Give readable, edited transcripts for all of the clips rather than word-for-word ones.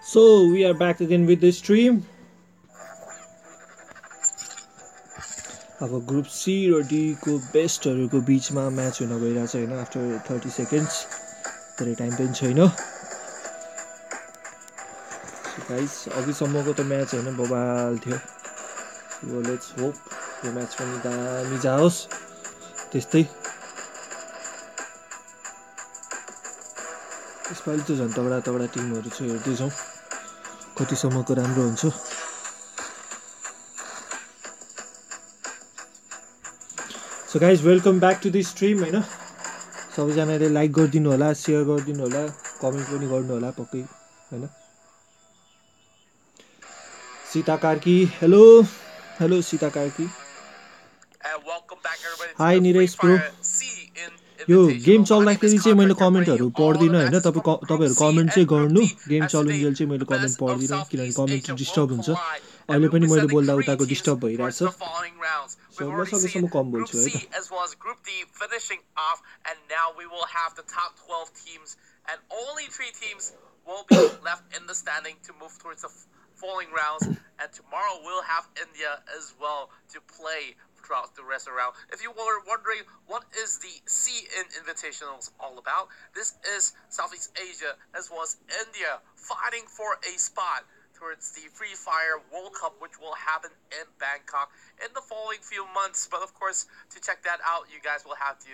So we are back again with the stream. अब group C र D को बेस्टहरूको बिचमा match हुन गइरहेछ होइन आफ्टर 30 सेकेन्ड्स धेरै टाइम पनि छैन गाइस अघिसम्मको त म्याच होइन बबाल थियो लेट्स होप यो म्याच पनि दामी जाओस् त्यस्तै यसपालि त झन् तगडा तगडा टिमहरू छ हेर्दैछौँ कतिसम्मको राम्रो हुन्छ so guys welcome back to the stream होइन सबैजनाले लाइक गरिदिनु होला सेयर गरिदिनु होला कमेन्ट पनि गर्नु होला पक्कै होइन Sita Karki hello hello Sita Karki hi Niresh bro यो गेम चल्दाखेरि चाहिँ मैले कमेन्टहरू पढ्दिनँ होइन तपाईँहरू कमेन्ट चाहिँ गर्नु गेम चलुन्जेल चाहिँ मैले कमेन्ट पढ्दिनँ किनभने कमेन्ट डिस्टर्ब हुन्छ अहिले पनि मैले बोल्दा उताको डिस्टर्ब भइरहेछ सो म सकेसम्म कम बोल्छु है त will be left in the standing to move towards the falling rounds, and tomorrow we'll have India as well to play throughout the rest of the round. If you were wondering what is the SEA-IN Invitationals all about, this is Southeast Asia as well as India fighting for a spot towards the Free Fire World Cup, which will happen in Bangkok in the following few months. But of course, to check that out, you guys will have to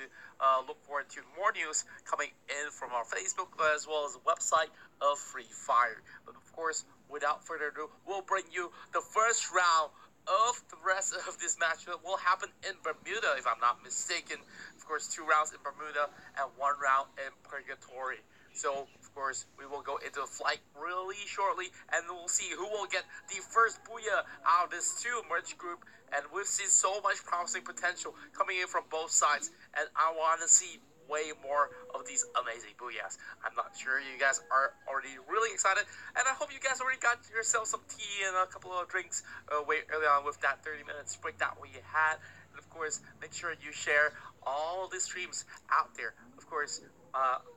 look forward to more news coming in from our Facebook as well as the website of Free Fire. But of course, without further ado, we'll bring you the first round of the rest of this match that will happen in Bermuda, if I'm not mistaken. Of course, 2 rounds in Bermuda and 1 round in Purgatory. So, of course, we will go into the flight really shortly, and we'll see who will get the first booyah out of this 2 merge group. And we've seen so much promising potential coming in from both sides, and I want to see way more of these amazing booyahs. I'm not sure you guys are already really excited, and I hope you guys already got yourself some tea and a couple of drinks way early on with that 30-minute breakdown we had. And of course, make sure you share all the streams out there. Of course,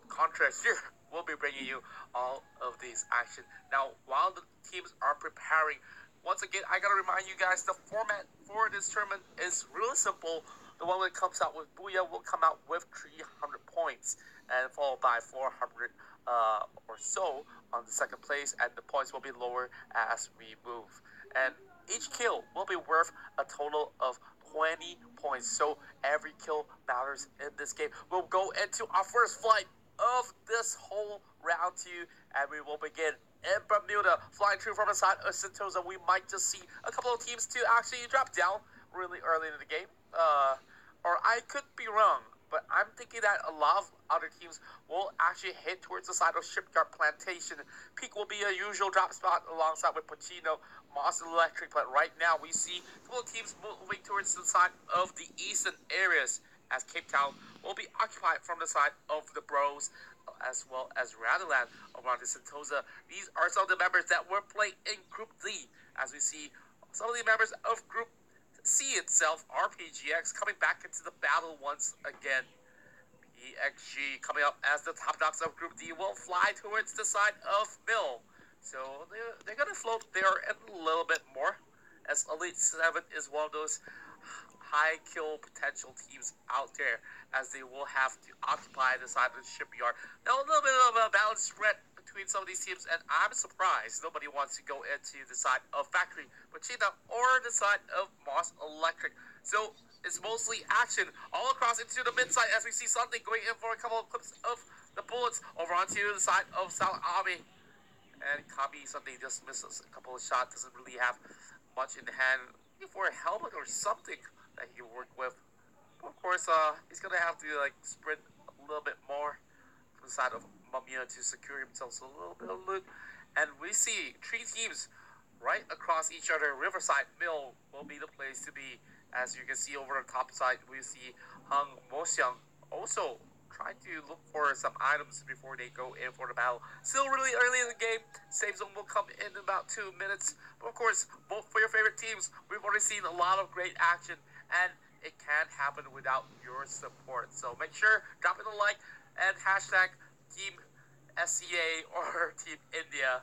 contrast here, we'll be bringing you all of these action. Now, while the teams are preparing, once again, I gotta remind you guys, the format for this tournament is really simple. The one that comes out with Booyah will come out with 300 points, and followed by 400 or so on the second place, and the points will be lower as we move. And each kill will be worth a total of 20 points, so every kill matters in this game. We'll go into our first flight of this whole round 2, and we will begin in Bermuda, flying through from the side of Sentosa. We might just see a couple of teams to actually drop down really early in the game, or I could be wrong, but I'm thinking that a lot of other teams will actually head towards the side of Shipyard Plantation. Peak will be a usual drop spot alongside with Pacino, Moss Electric, but right now we see a couple of teams moving towards the side of the eastern areas, as Cape Town will be occupied from the side of the Bros, as well as Radaland around the Sentosa. These are some of the members that were playing in Group D, as we see some of the members of Group C itself, RPGX, coming back into the battle once again. PXG coming up as the top dogs of Group D will fly towards the side of Mill. So they're going to float there a little bit more, as Elite 7 is one of those high kill potential teams out there, as they will have to occupy the side of the shipyard. Now, a little bit of a balance spread between some of these teams, and I'm surprised nobody wants to go into the side of Factory Pachita or the side of Moss Electric. So it's mostly action all across into the mid side, as we see something going in for a couple of clips of the bullets over onto the side of South Ami. And Kabi something just misses a couple of shots, doesn't really have much in hand for a helmet or something that he worked with. But of course, he's gonna have to like sprint a little bit more from the side of Mamiya to secure himself a little bit of loot. And we see 3 teams right across each other. Riverside Mill will be the place to be. As you can see over the top side, we see Hung Mosyang also trying to look for some items before they go in for the battle. Still really early in the game. Save zone will come in about 2 minutes. But of course, both for your favorite teams, we've already seen a lot of great action, and it can't happen without your support. So make sure, drop in a like, and hashtag Team SEA or Team India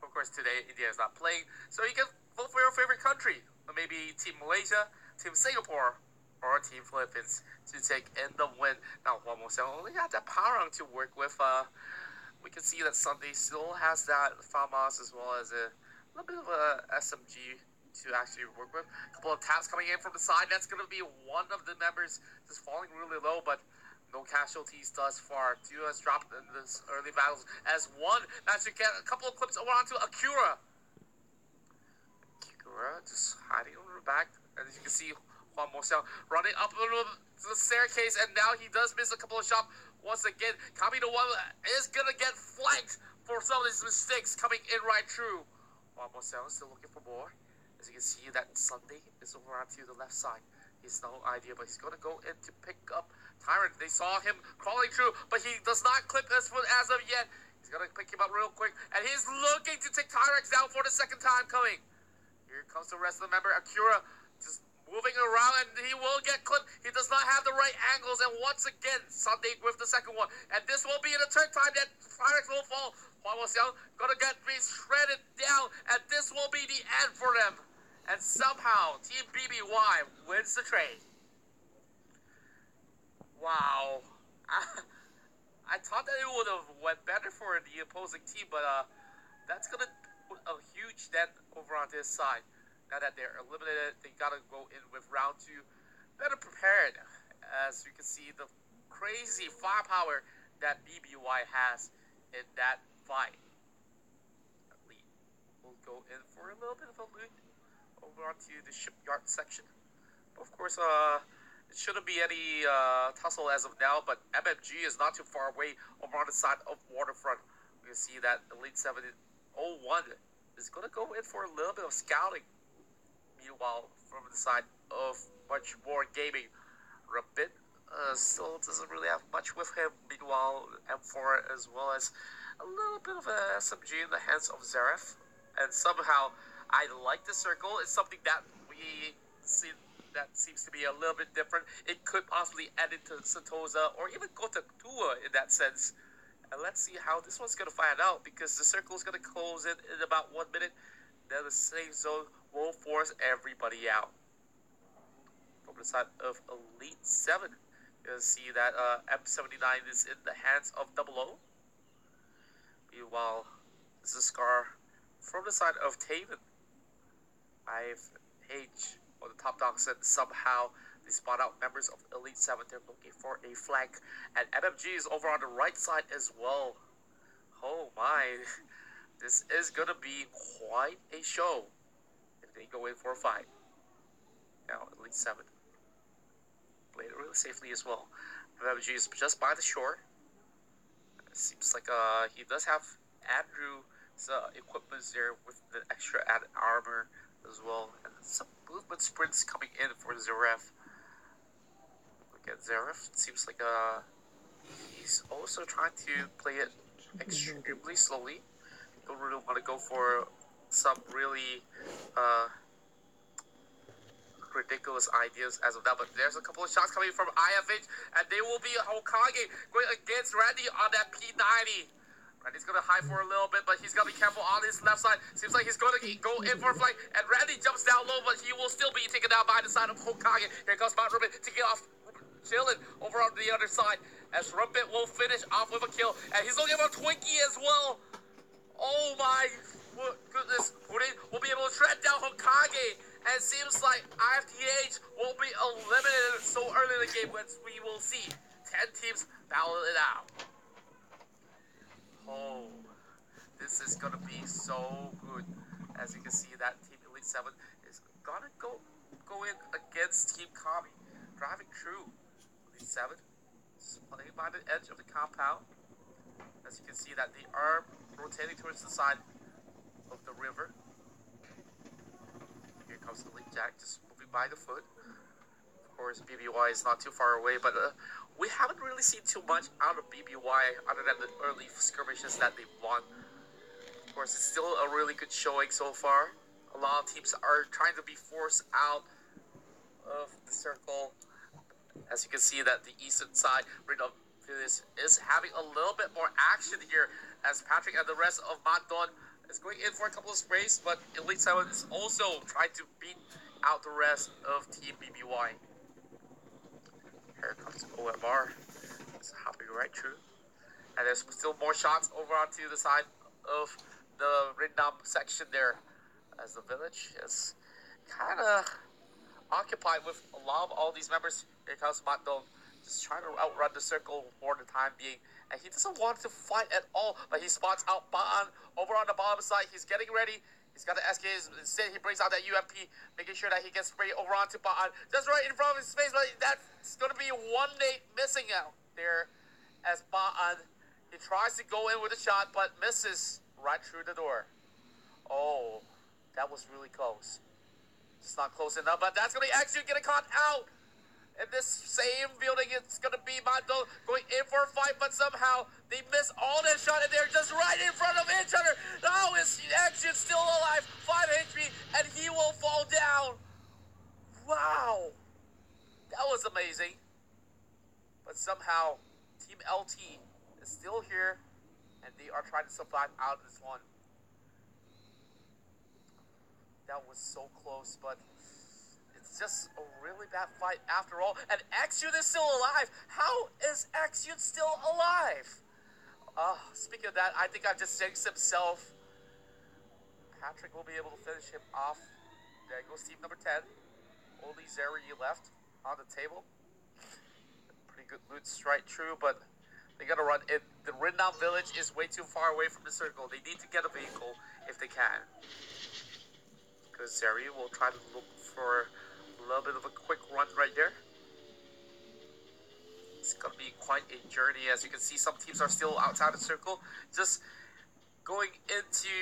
Of course, today India is not playing, so you can vote for your favorite country. Maybe Team Malaysia, Team Singapore, or Team Philippines to take in the win. Now, Juan Mosel only had that power to work with. We can see that Sunday still has that FAMAS as well as a little bit of a SMG to actually work with. A couple of taps coming in from the side. That's going to be one of the members just falling really low, but no casualties thus far. Two has dropped in this early battles as one managed to get a couple of clips over onto Akira. Akira just hiding on the back. And as you can see, Juan Mosel running up a little to the staircase, and now he does miss a couple of shots. Once again, Kami the one is going to get flanked for some of his mistakes coming in right through. Juan Mosel is still looking for more. As you can see, that Sunday is over onto the left side. He has no idea, but he's going to go in to pick up Tyrant. They saw him crawling through, but he does not clip his foot as of yet. He's going to pick him up real quick, and he's looking to take Tyrex down for the second time coming. Here comes the rest of the member. Akira just moving around, and he will get clipped. He does not have the right angles, and once again, Sunday with the second one. And this will be the third time that Tyrex will fall. Juan Mosel going to get shredded down, and this will be the end for them. And somehow, Team BBY wins the trade. Wow. I thought that it would have went better for the opposing team, but that's going to put a huge dent over on this side. Now that they're eliminated, they got to go in with round 2 better prepared. As you can see, the crazy firepower that BBY has in that fight. Elite will go in for a little bit of a loot over onto the shipyard section. But of course, it shouldn't be any tussle as of now, but MMG is not too far away over on the side of Waterfront. You can see that Elite 701 is going to go in for a little bit of scouting. Meanwhile, from the side of Much More Gaming, Rabbit still doesn't really have much with him. Meanwhile, M4 as well as a little bit of a SMG in the hands of Zaref. And somehow, I like the circle. It's something that we see that seems to be a little bit different. It could possibly add into Sentosa or even go to Tua in that sense. And let's see how this one's going to find out, because the circle is going to close in about 1 minute. Then the safe zone will force everybody out. From the side of Elite 7, you'll see that M79 is in the hands of Double O. Meanwhile, this is Scar from the side of Taven. 5H on the top dogs, and somehow they spot out members of Elite 7. They're looking for a flank, and MMG is over on the right side as well. Oh my, this is gonna be quite a show if they go in for a fight. Now Elite 7 played it really safely as well. MMG is just by the shore. It seems like he does have Andrew's equipment there with the extra added armor as well, and some movement sprints coming in for Zaref. Look at Zaref. It seems like he's also trying to play it extremely slowly. Don't really want to go for some really ridiculous ideas as of now, but there's a couple of shots coming from IFH, and they will be Hokage going against Randy on that P90. Randy's going to hide for a little bit, but he's got to be careful on his left side. Seems like he's going to go in for a flank, and Randy jumps down low, but he will still be taken down by the side of Hokage. Here comes Mount Ruben to get off, chilling over on the other side, as Ruben will finish off with a kill, and he's looking for Twinkie as well. Oh my goodness, will be able to tread down Hokage, and it seems like IFTH will be eliminated so early in the game, which we will see 10 teams battle it out. Oh, this is gonna be so good. As you can see, that Team Elite 7 is gonna go in against Team Kami, driving through. Elite 7 is playing by the edge of the compound. As you can see, that they are rotating towards the side of the river. Here comes the Elite Jack, just moving by the foot. Of course, BBY is not too far away, but we haven't really seen too much out of BBY other than the early skirmishes that they've won. Of course, it's still a really good showing so far. A lot of teams are trying to be forced out of the circle. As you can see, that the eastern side, Ring of Phyllis, is having a little bit more action here, as Patrick and the rest of Mandon is going in for a couple of sprays, but Elite 7 is also trying to beat out the rest of Team BBY. Here comes OMR. It's hopping right through. And there's still more shots over onto the side of the Rindam section there, as the village is kind of occupied with a lot of all these members. Here comes Matdong, just trying to outrun the circle for the time being. And he doesn't want to fight at all, but he spots out Baan over on the bottom side. He's getting ready. He's got the SK. Instead, he brings out that UMP, making sure that he gets sprayed over onto Baan. Just right in front of his face, but that's going to be one nade missing out there as Baan. He tries to go in with a shot, but misses right through the door. Oh, that was really close. It's not close enough, but that's going to be Exu getting caught out. In this same building, it's going to be Mando going in for a fight, but somehow they miss all that shot, and they're just right in front of each other. Now is Exu still alive, 5 HP, and he will fall down. Wow. That was amazing. But somehow, Team LT is still here, and they are trying to survive out of this one. That was so close, but it's just a really bad fight after all. And Exyun is still alive. How is Exyun still alive? Speaking of that, I think I've just jinxed himself. Patrick will be able to finish him off. There goes team number 10. Only Zeri left on the table. Pretty good loot straight true, but they gotta run it. The Rindam village is way too far away from the circle. They need to get a vehicle if they can. Because Zeri will try to look for a little bit of a quick run right there. It's going to be quite a journey. As you can see, some teams are still outside the circle. Just going into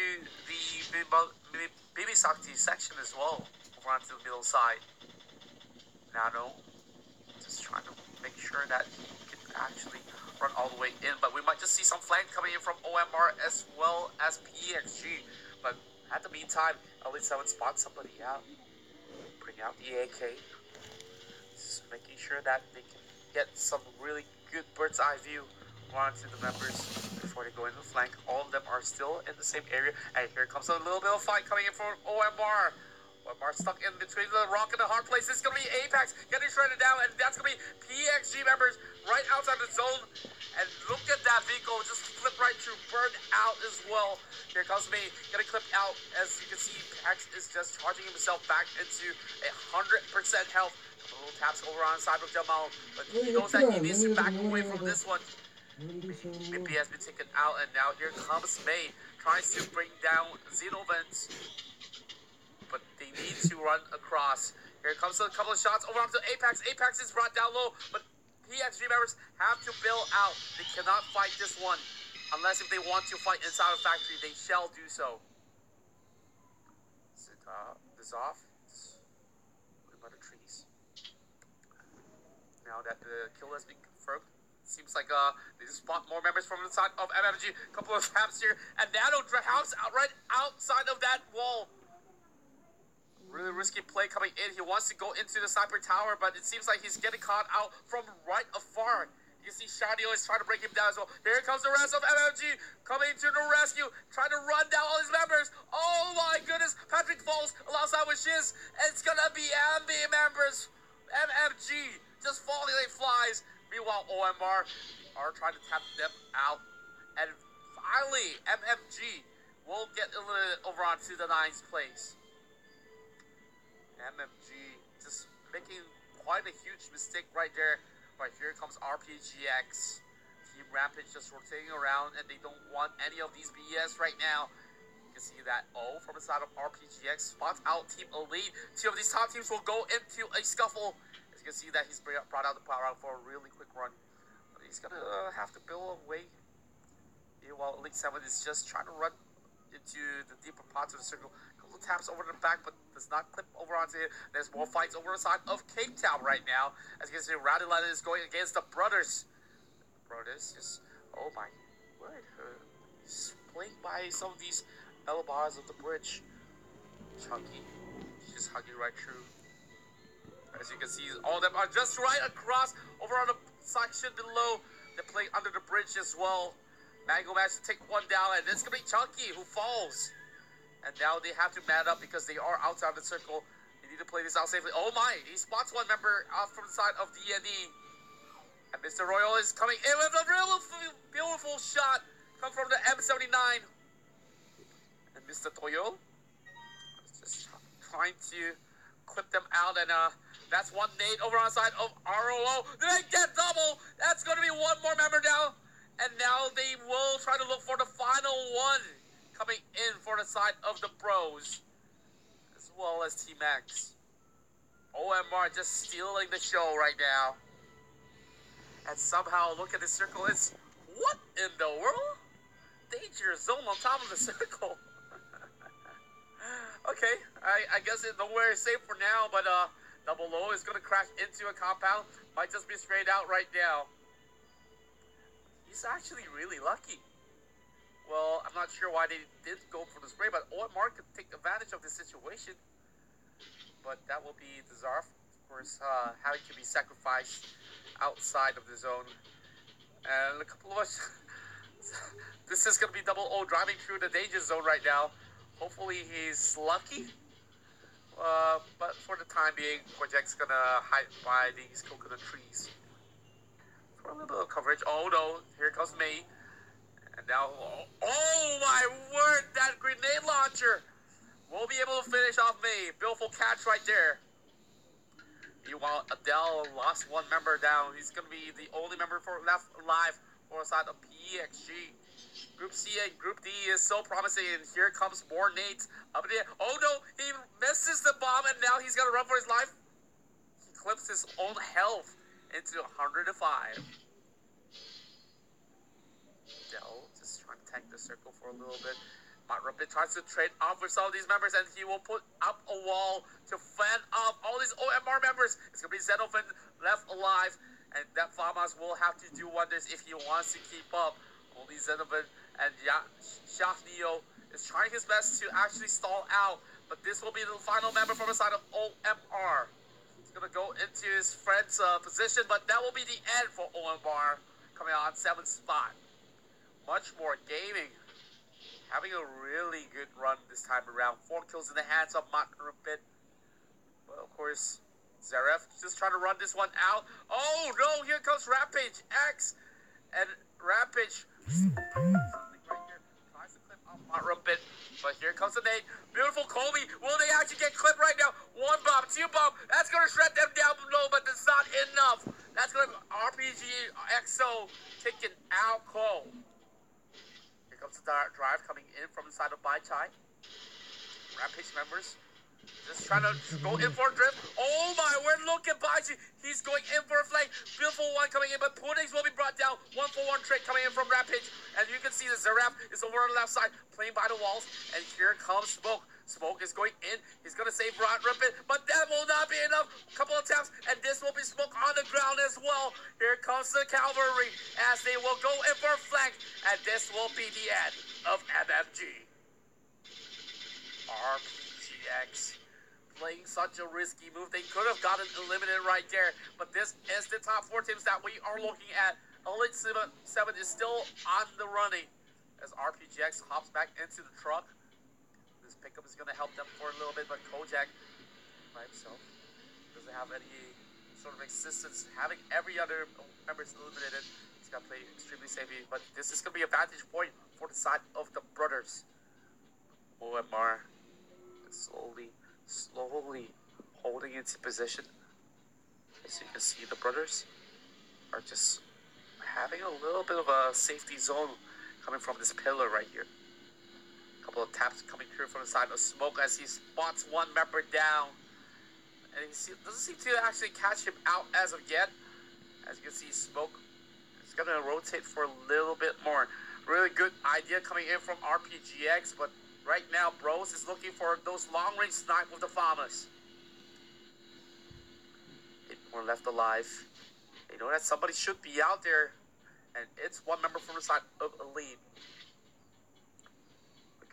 the Baby Sakti section as well. Over onto the middle side. Nano just trying to make sure that he can actually run all the way in. But we might just see some flank coming in from OMR as well as PXG. But at the meantime, Elite 7 spots somebody out. Bring out the AK. Just making sure that they can get some really good bird's eye view onto the members before they go into the flank. All of them are still in the same area. And here comes a little bit of fight coming in from OMR. OMR stuck in between the rock and the hard place. This is going to be Apex getting shredded down. And that's going to be PXG members right outside the zone. And look at that vehicle just flip right through, burned out as well. Here comes me, getting clipped out. As you can see, Pax is just charging himself back into 100% health. A little taps over on the side of Jamal, but he knows that he needs to back away from this one. Mippy has been taken out, and now here comes May, tries to bring down Xenovent. But they need to run across. Here comes a couple of shots over onto Apex. Apex is brought down low, but PXG members have to bail out. They cannot fight this one. Unless if they want to fight inside the factory, they shall do so. Is it this off? What about the trees? Now that the kill has been confirmed, seems like they just spot more members from the side of MMG. Couple of traps here, and Nano house out right outside of that wall. Really risky play coming in. He wants to go into the sniper tower, but it seems like he's getting caught out from right afar. You see Shadio is trying to break him down as well. Here comes the rest of MMG coming to the rescue, trying to run down all his members. Oh my goodness, Patrick falls alongside with Shiz. It's gonna be MB members. MMG just falling like flies. Meanwhile, OMR are trying to tap them out. And finally, MMG will get eliminated over onto the 9th place. MMG just making quite a huge mistake right there. Right, here comes RPGX. Team Rampage just rotating around, and they don't want any of these BS right now. You can see that O from the side of RPGX spots out Team Elite. Two of these top teams will go into a scuffle. As you can see that he's brought out the power out for a really quick run. But he's going to have to build away. While Elite 7 is just trying to run into the deeper parts of the circle. Taps over the back, but does not clip over onto it. There's more fights over the side of Cape Town right now. As you can see, Radilana is going against the brothers. The brothers just, oh my word, he's playing by some of these metal bars of the bridge. Chunky, she's hugging right through. As you can see, all of them are just right across over on the section below. They're playing under the bridge as well. Mango managed to take one down, and it's going to be Chunky who falls. And now they have to man up because they are outside of the circle. They need to play this out safely. Oh my, he spots one member out from the side of D&E. And Mr. Royal is coming in with a real beautiful shot. Come from the M79. And Mr. Toyo is just trying to clip them out. And that's one nade over on the side of ROO. They get double. That's going to be one more member now. And now they will try to look for the final one. Coming in for the side of the Bros. As well as T-Max. OMR just stealing the show right now. And somehow, look at the circle. It's, what in the world? Danger zone on top of the circle. Okay, I guess nowhere is safe for now, but Double O is going to crash into a compound. Might just be sprayed out right now. He's actually really lucky. Well, I'm not sure why they did go for the spray, but OMR could take advantage of this situation. But that will be Dzarf, of course, having to be sacrificed outside of the zone. And a couple of us... This is going to be Double O driving through the danger zone right now. Hopefully he's lucky. But for the time being, Kojak's going to hide by these coconut trees. For a little bit of coverage. Oh no, here comes May. And now, oh my word, that grenade launcher will be able to finish off May. Beautiful catch right there. Meanwhile, Adele lost one member down. He's going to be the only member left alive for the side of PXG. Group C and Group D is so promising, and here comes more nades up in the air. Oh no, he misses the bomb, and now he's got to run for his life. He clips his own health into 105. Adele just trying to tank the circle for a little bit. Rapid tries to trade off with some of these members, and he will put up a wall to fend off all these OMR members. It's going to be Xenofin left alive, and that Famas will have to do wonders if he wants to keep up. Only Xenofin and Shafnio is trying his best to actually stall out, but this will be the final member from the side of OMR. He's going to go into his friend's position, but that will be the end for OMR, coming out on 7th spot. Much more gaming. Having a really good run this time around. 4 kills in the hands of Makrupit. But of course, Zaref just trying to run this one out. Oh no, here comes Rampage X. And Rampage something right here. Tries to clip off Makrupit. But here comes the nade. Beautiful Kobe. Will they actually get clipped right now? 1 bomb, 2 bomb. That's going to shred them down below, but that's not enough. That's going to be RPG XO taking out Cole. Here comes the drive coming in from the side of Bai Chai. Rampage members just trying to go in for a drift. Oh my word, look at Bai Chai. He's going in for a flank. Beautiful one coming in, but Puddings will be brought down. 1-for-1 trick coming in from Rampage. And you can see the Zaref is over on the left side, playing by the walls. And here comes Smoke. Smoke is going in. He's going to save Rod Rippin, but that will not be enough. A couple of taps, and this will be Smoke on the ground as well. Here comes the Cavalry as they will go in for a flank, and this will be the end of MFG. RPGX playing such a risky move. They could have gotten eliminated right there, but this is the top 4 teams that we are looking at. Elite 7 is still on the running as RPGX hops back into the truck. This pickup is going to help them for a little bit, but Kojak by himself doesn't have any sort of existence. Having every other member eliminated, he's got to play extremely safely, but this is going to be a vantage point for the side of the brothers. OMR is slowly holding its position. As you can see, the brothers are just having a little bit of a safety zone coming from this pillar right here. Couple of taps coming through from the side of Smoke as he spots one member down. And he doesn't seem to actually catch him out as of yet. As you can see, Smoke is going to rotate for a little bit more. Really good idea coming in from RPGX, but right now, Bros is looking for those long-range snipe with the Famas. 8 more left alive. They know that somebody should be out there, and it's one member from the side of Elite.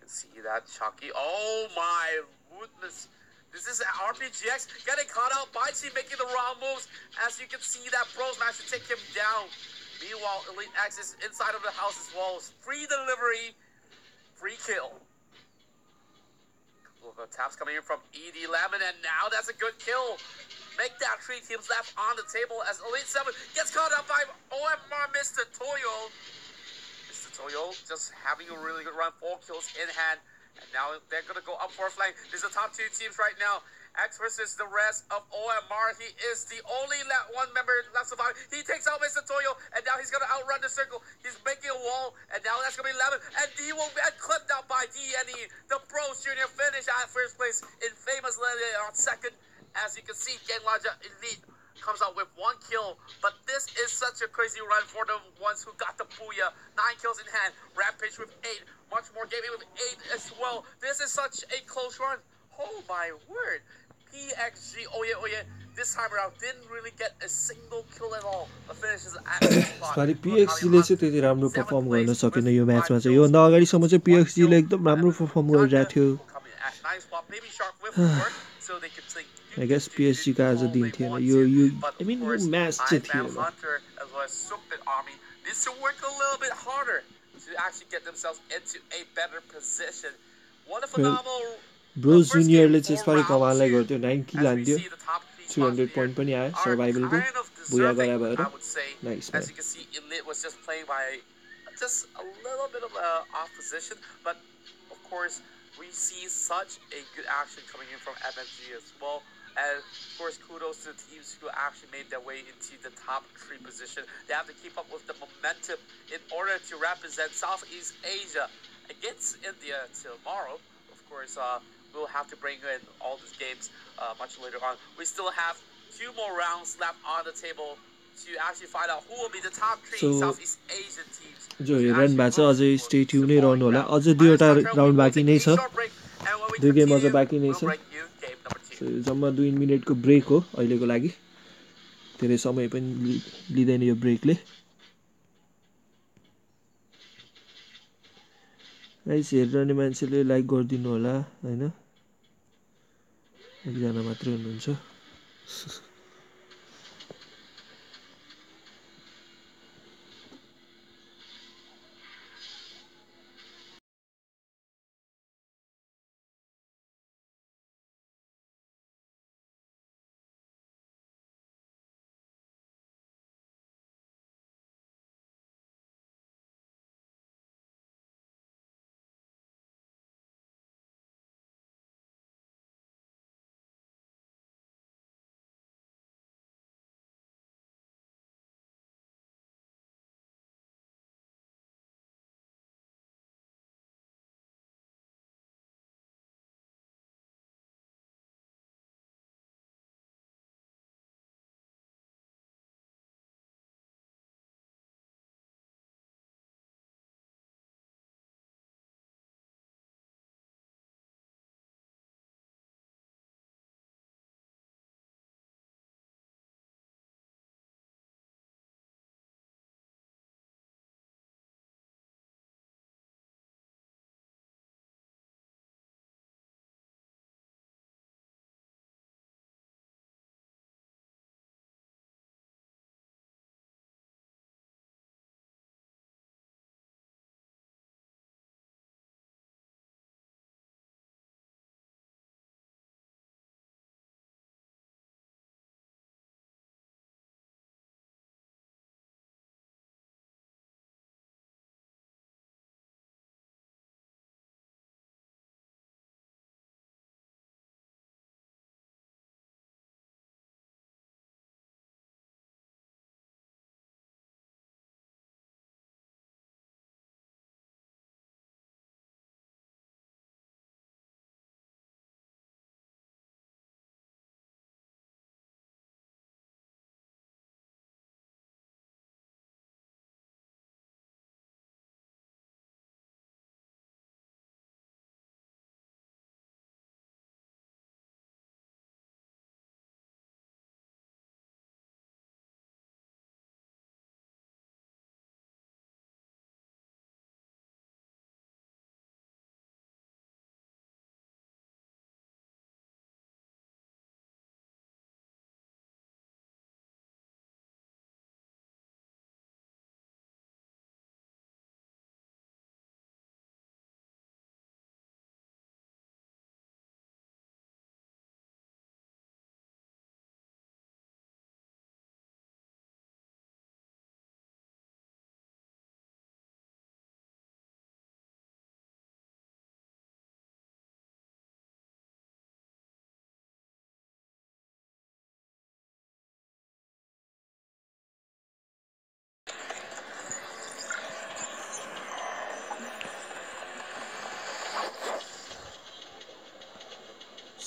See that, Chucky. Oh my goodness. This is RPGX getting caught out by Chi making the wrong moves. As you can see that Bros managed to take him down. Meanwhile, Elite X is inside of the house's walls. Free delivery, free kill. Couple of taps coming in from ED Lemon, and now that's a good kill. Make that 3 teams left on the table as Elite 7 gets caught out by OMR Mr. Toyo. Mr. Toyo just having a really good run, 4 kills in hand. And now they're going to go up for a flank. These are the top 2 teams right now. X versus the rest of OMR. He is the only one member left surviving. He takes out Mr. Toyo, and now he's going to outrun the circle. He's making a wall, and now that's going to be 11. And he will get clipped out by DNE. The Bros Junior finish at first place in Famous Lily on second. As you can see, Genlaja Elite comes out with 1 kill, but this is such a crazy run for the ones who got the Booyah. 9 kills in hand, Rampage with 8, much more gaming with 8 as well. This is such a close run. Oh my word. PXG, oh yeah, this time around didn't really get a single kill at all. The finish is at the spot. खाली PXG ले चाहिँ त्यति राम्रो perform गर्न सकेन यो म्याचमा चाहिँ। यो भन्दा अगाडिसम्म चाहिँ PXG ले एकदम राम्रो परफर्म गरिरहेको थियो। I guess PSG का आज दिन थिएन यो I mean यो म्याच चाहिँ थिएन। Needs to work a little bit harder to actually get themselves into a better position. What a phenomenal Bros Junior ले चाहिँ यसपालि कमाललाई गर्थ्यो 9 किल हान्थ्यो 300 point पनि आयो सर्भाइभल को बुया गरे भएर nice as you can see Elite was just playing by just a little bit of opposition, but of course we see such a good action coming in from MMG as well. And of course, kudos to the teams who actually made their way into the top 3 position. They have to keep up with the momentum in order to represent Southeast Asia against India tomorrow. Of course, we'll have to bring in all these games much later on. We still have 2 more rounds left on the table to actually find out who will be the top 3 Southeast Asian teams. जो हेरन भएको छ अझै stay tune नै रहनु होला। अझै 2वटा round बाँकी नै छ। 2 गेम अझ बाँकी नै छ। जम्मा 2 मिनेटको ब्रेक हो अहिलेको लागि। धेरै समय पनि लिँदैन यो ब्रेकले। गाइस हेर्ने मान्छेले लाइक गरिदिनु होला हैन। एकजना मात्रै हुनुहुन्छ।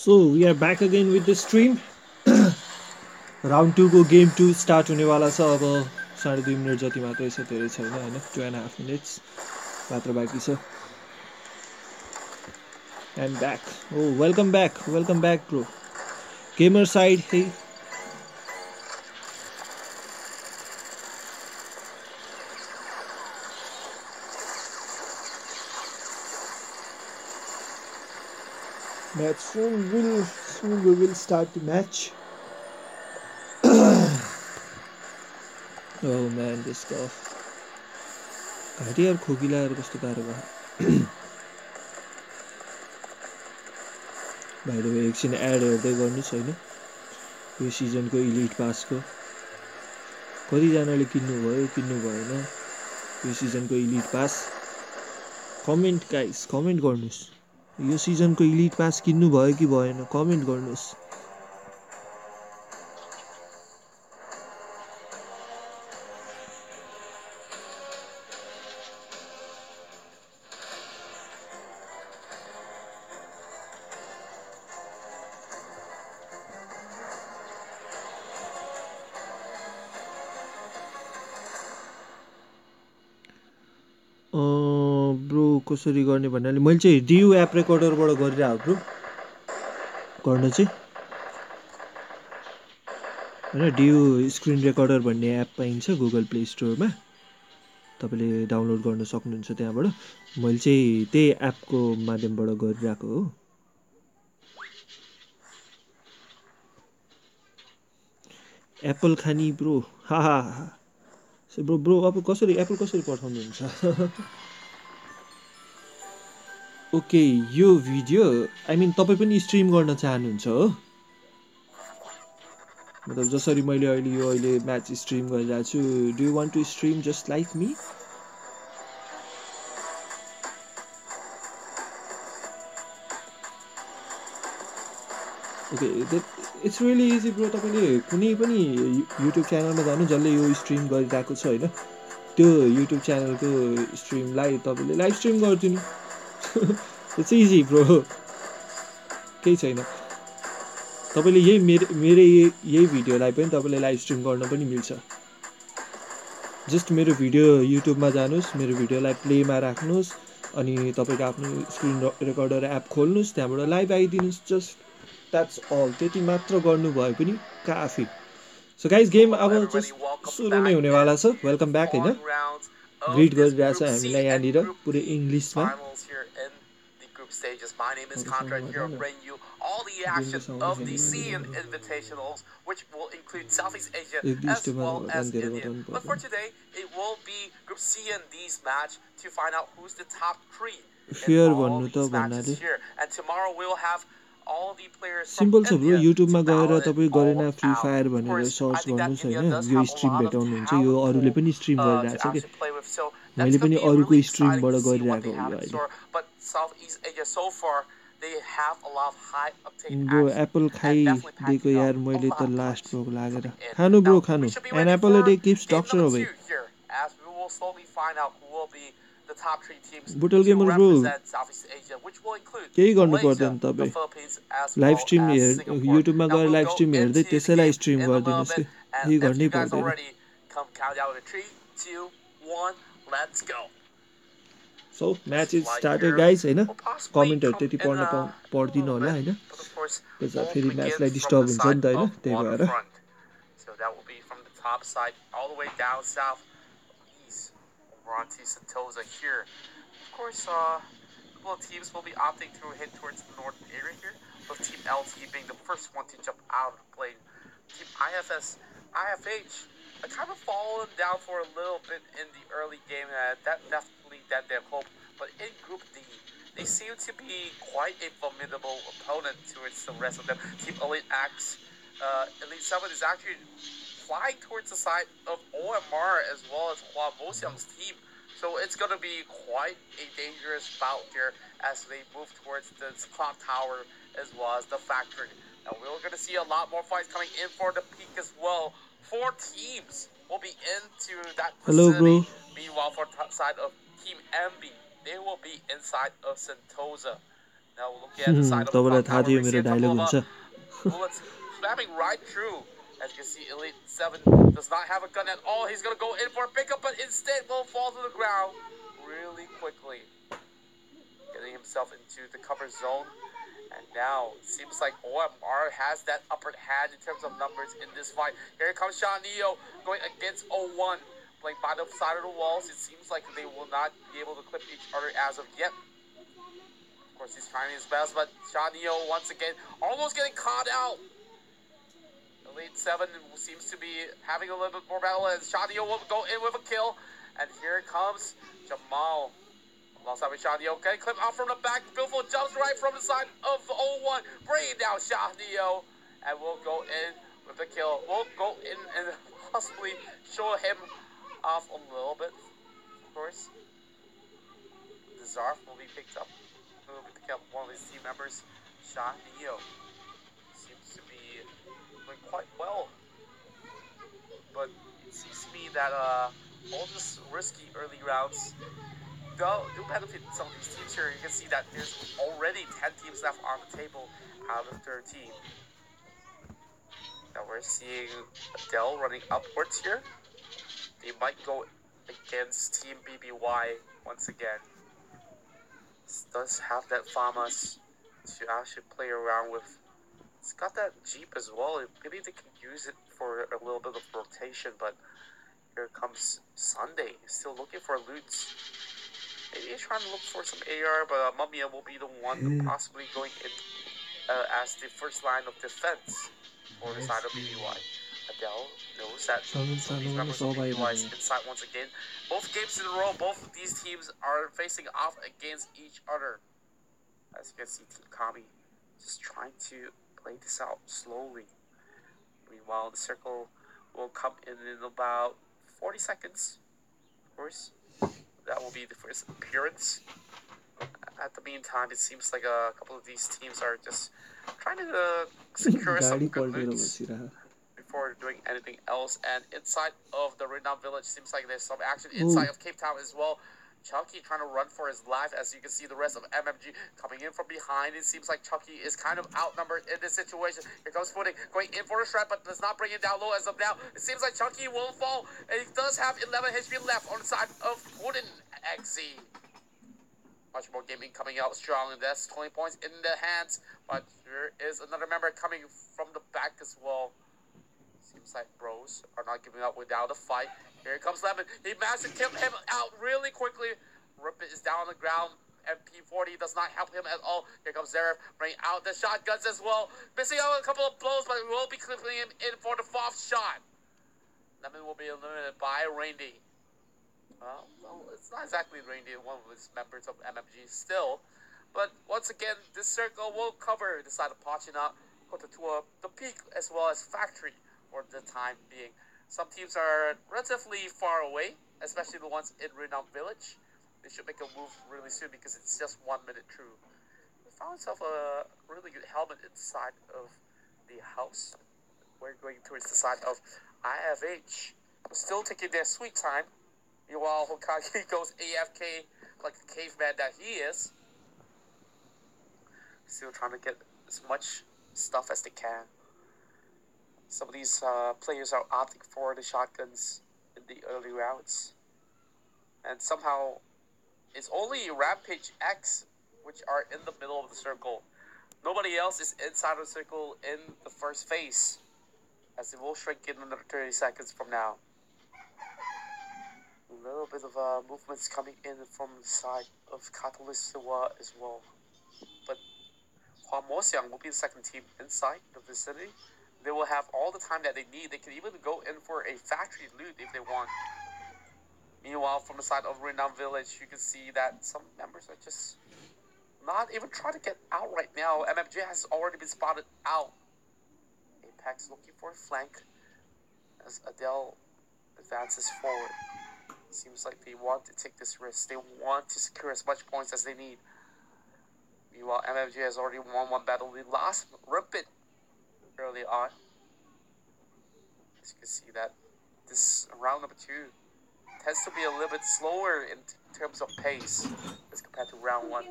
So we are back again with the stream. Round 2 को गेम 2 स्टार्ट हुनेवाला छ अब 2.5 मिनट जति मात्रै छ धेरै छैन हैन 2.5 मिनट्स मात्र बाँकी छ I'm back. Oh, welcome back bro. Gamer side, hey. Match soon we will start the match. Oh man, this stuff. घाँटी यार खोकिलाएर कस्तो गाह्रो भयो भाइ द वे एकछिन एड हेर्दै गर्नुहोस् हैन यो सिजनको इलिट पासको कतिजनाले किन्नु भएन यो सिजनको इलिट पास कमेन्ट गाइस कमेन्ट गर्नुहोस् यो सिजनको इलिट पास किन्नु भयो कि भएन कमेन्ट गर्नुहोस् ब्रो कसरी गर्ने भन्नाले मैले चाहिँ डियु एप रेकर्डरबाट गरिरहेको ब्रो गर्न चाहिँ हैन डियु स्क्रिन रेकर्डर भन्ने एप पाइन्छ गुगल प्ले स्टोरमा तपाईले डाउनलोड गर्न सक्नुहुन्छ त्यहाँबाट मैले चाहिँ त्यही एपको माध्यमबाट गरिरहेको हो एप्पल खानी ब्रो हाहा ब्रो अब कसरी एप्पल कसरी पठाउनुहुन्छ ओके यो भिडियो आई मिन तपाई पनि स्ट्रिम गर्न चाहनुहुन्छ हो मतलब जसरी मैले अहिले म्याच स्ट्रिम गरिरहेको छु do you want to stream just like me okay it's really easy bro तपाईले कुनै पनि युट्युब च्यानलमा जानु जसले यो स्ट्रिम गरिरहेको छ हैन त्यो युट्युब च्यानलको स्ट्रिमलाई तपाईले लाइभ स्ट्रिम गर्दिनु इट्स इजी ब्रो केही छैन तपाईले यही यही भिडियोलाई पनि तपाईले लाइभ स्ट्रिम गर्न पनि मिल्छ जस्ट मेरो भिडियो युट्युबमा जानुस् मेरो भिडियोलाई प्लेमा राख्नुस् अनि तपाईको आफ्नो स्क्रिन रेकर्डर एप खोल्नुस् त्यहाँबाट लाइभ आइदिनुस् जस्ट द्याट्स अल त्यति मात्र गर्नु भए पनि काफी सो गाइस गेम अब जस्ट सुरु नै हुनेवाला छ वेलकम ब्याक हैन ग्रीट गरिरहेछ हामीलाई यहाँनिर पुरै इङ्ग्लिशमा stages. My name is Conrad here, bringing you all the action of the SEA-IN Invitationals, which will include Southeast Asia as well as India. But for today, it will be Group C in these match to find out who's the top three in all these matches here. And tomorrow we'll have all the players from India. Simple YouTube मा गएर तपाई Garena Free Fire भनेर search गर्नुस् हैन यो stream भेटाउनुहुन्छ यो अरूले पनि stream गरिरहेछ के मैले पनि अरूको स्ट्रिमबाट गरिरहेको हो अहिले Southeast Asia so far they have a lot of high octane bro apple खाइदिएको यार मैले त लास्ट भोक लागेर खानु ब्रो खानु an apple a day keeps doctor away as we will slowly find out who will be the top 3 teams बुटल gamer bro Southeast Asia which will include केही गर्नु पर्दैन तपाई लाइभ स्ट्रिम युट्युबमा गएर लाइभ स्ट्रिम हेर्दै त्यसैलाई stream गर्दिनुस् के केही गर्नै पर्दैन come count out in 3 2 1 let's go So match is started guys हैन कमेन्टहरु त्यति पढ्दिन होला हैन त्यसै फेरि म्याचलाई डिस्टर्ब हुन्छ नि त हैन त्यही भएर So that will be from the top side all the way down south east over onto Sentosa here. Of course both teams will be opting to head towards the north area here with Team LT being the first one to jump out of the plane. Team IFH kind of fallen down for a little bit in the early game. That definitely dead their hope. But in Group D, they seem to be quite a formidable opponent towards the rest of them. Team Elite X, Elite 7 is actually flying towards the side of OMR as well as Hua Boxiang's team. So it's going to be quite a dangerous bout here as they move towards this clock tower as well as the factory. Now we're going to see a lot more fights coming in for the peak as well. 4 teams will be into that facility. Hello, bro. Meanwhile, for the side of Team MB, they will be inside of Sentosa. Now looking at the side of the clock tower, we see a couple of bullets slamming right through. As you can see, Elite 7 does not have a gun at all. He's going to go in for a pickup, but instead will fall to the ground really quickly, getting himself into the cover zone. And now it seems like OMR has that upper hand in terms of numbers in this fight. Here comes Sean Neo going against 01, playing by the side of the walls. It seems like they will not be able to clip each other as of yet. Of course, he's trying his best, but Sean Neo once again almost getting caught out. Elite 7 seems to be having a little bit more battle, and Sean Neo will go in with a kill. And here comes Jamal. Alongside with Sean Neo, getting clipped out from the back. Beautiful jumps right from the side of 01. Bringing down Sean Neo. And we'll go in with the kill. We'll go in and possibly show him off a little bit. Of course. The Zarf will be picked up. Will be picking up one of his team members. Sean Neo seems to be doing quite well. But it seems to me that all this risky early rounds do benefit some of these teams here. You can see that there's already 10 teams left on the table out of 13. Now we're seeing Adele running upwards here. They might go against Team BBY once again. This does have that FAMAS to actually play around with. It's got that Jeep as well. Maybe they can use it for a little bit of rotation, but here comes Sunday. Still looking for loots. Maybe he's trying to look for some AR, but Mumia will be the one possibly going in as the first line of defense for the side of BBY. Adele knows that some of these members of BBY is inside once again. Both games in a row, both of these teams are facing off against each other. As you can see, Team Kami just trying to play this out slowly. Meanwhile, the circle will come in about 40 seconds, of course. That will be the first appearance. At the meantime, it seems like a couple of these teams are just trying to secure some good loots before doing anything else. And inside of the Renown Village, seems like there's some action inside of Cape Town as well. Chucky trying to run for his life. As you can see, the rest of MMG coming in from behind. It seems like Chucky is kind of outnumbered in this situation. Here comes Footing going in for the shred, but does not bring it down low as of now. It seems like Chucky will fall, and he does have 11 HP left on the side of Footing XZ. Much more gaming coming out strong, and that's 20 points in the hands. But there is another member coming from the back as well. Seems like bros are not giving up without a fight. Here comes Lemon. He managed to kill him out really quickly. Rippet is down on the ground. MP40 does not help him at all. Here comes Zaref, bringing out the shotguns as well. Missing out a couple of blows, but will be clipping him in for the 4th shot. Lemon will be eliminated by Randy. Well, it's not exactly Randy, one of his members of MMG still. But once again, this circle will cover the side of Pachina, Kotatua, the Peak, as well as Factory for the time being. Some teams are relatively far away, especially the ones in Renown Village. They should make a move really soon because it's just 1 minute through. We found ourselves a really good helmet inside of the house. We're going towards the side of IFH. Still taking their sweet time. Meanwhile, Hokage goes AFK like the caveman that he is. Still trying to get as much stuff as they can. Some of these players are opting for the shotguns in the early rounds. And somehow, it's only Rampage X which are in the middle of the circle. Nobody else is inside of the circle in the first phase, as it will shrink in another 30 seconds from now. A little bit of movements coming in from the side of Catalyst Siwa as well. But Hua Mosiang will be the second team inside the vicinity. They will have all the time that they need. They can even go in for a factory loot if they want. Meanwhile, from the side of Renown Village, you can see that some members are just not even trying to get out right now. MMJ has already been spotted out. Apex looking for a flank as Adele advances forward. Seems like they want to take this risk. They want to secure as much points as they need. Meanwhile, MMJ has already won one battle. They lost Rippet early on. As you can see that this round number 2 tends to be a little bit slower in terms of pace as compared to round 1.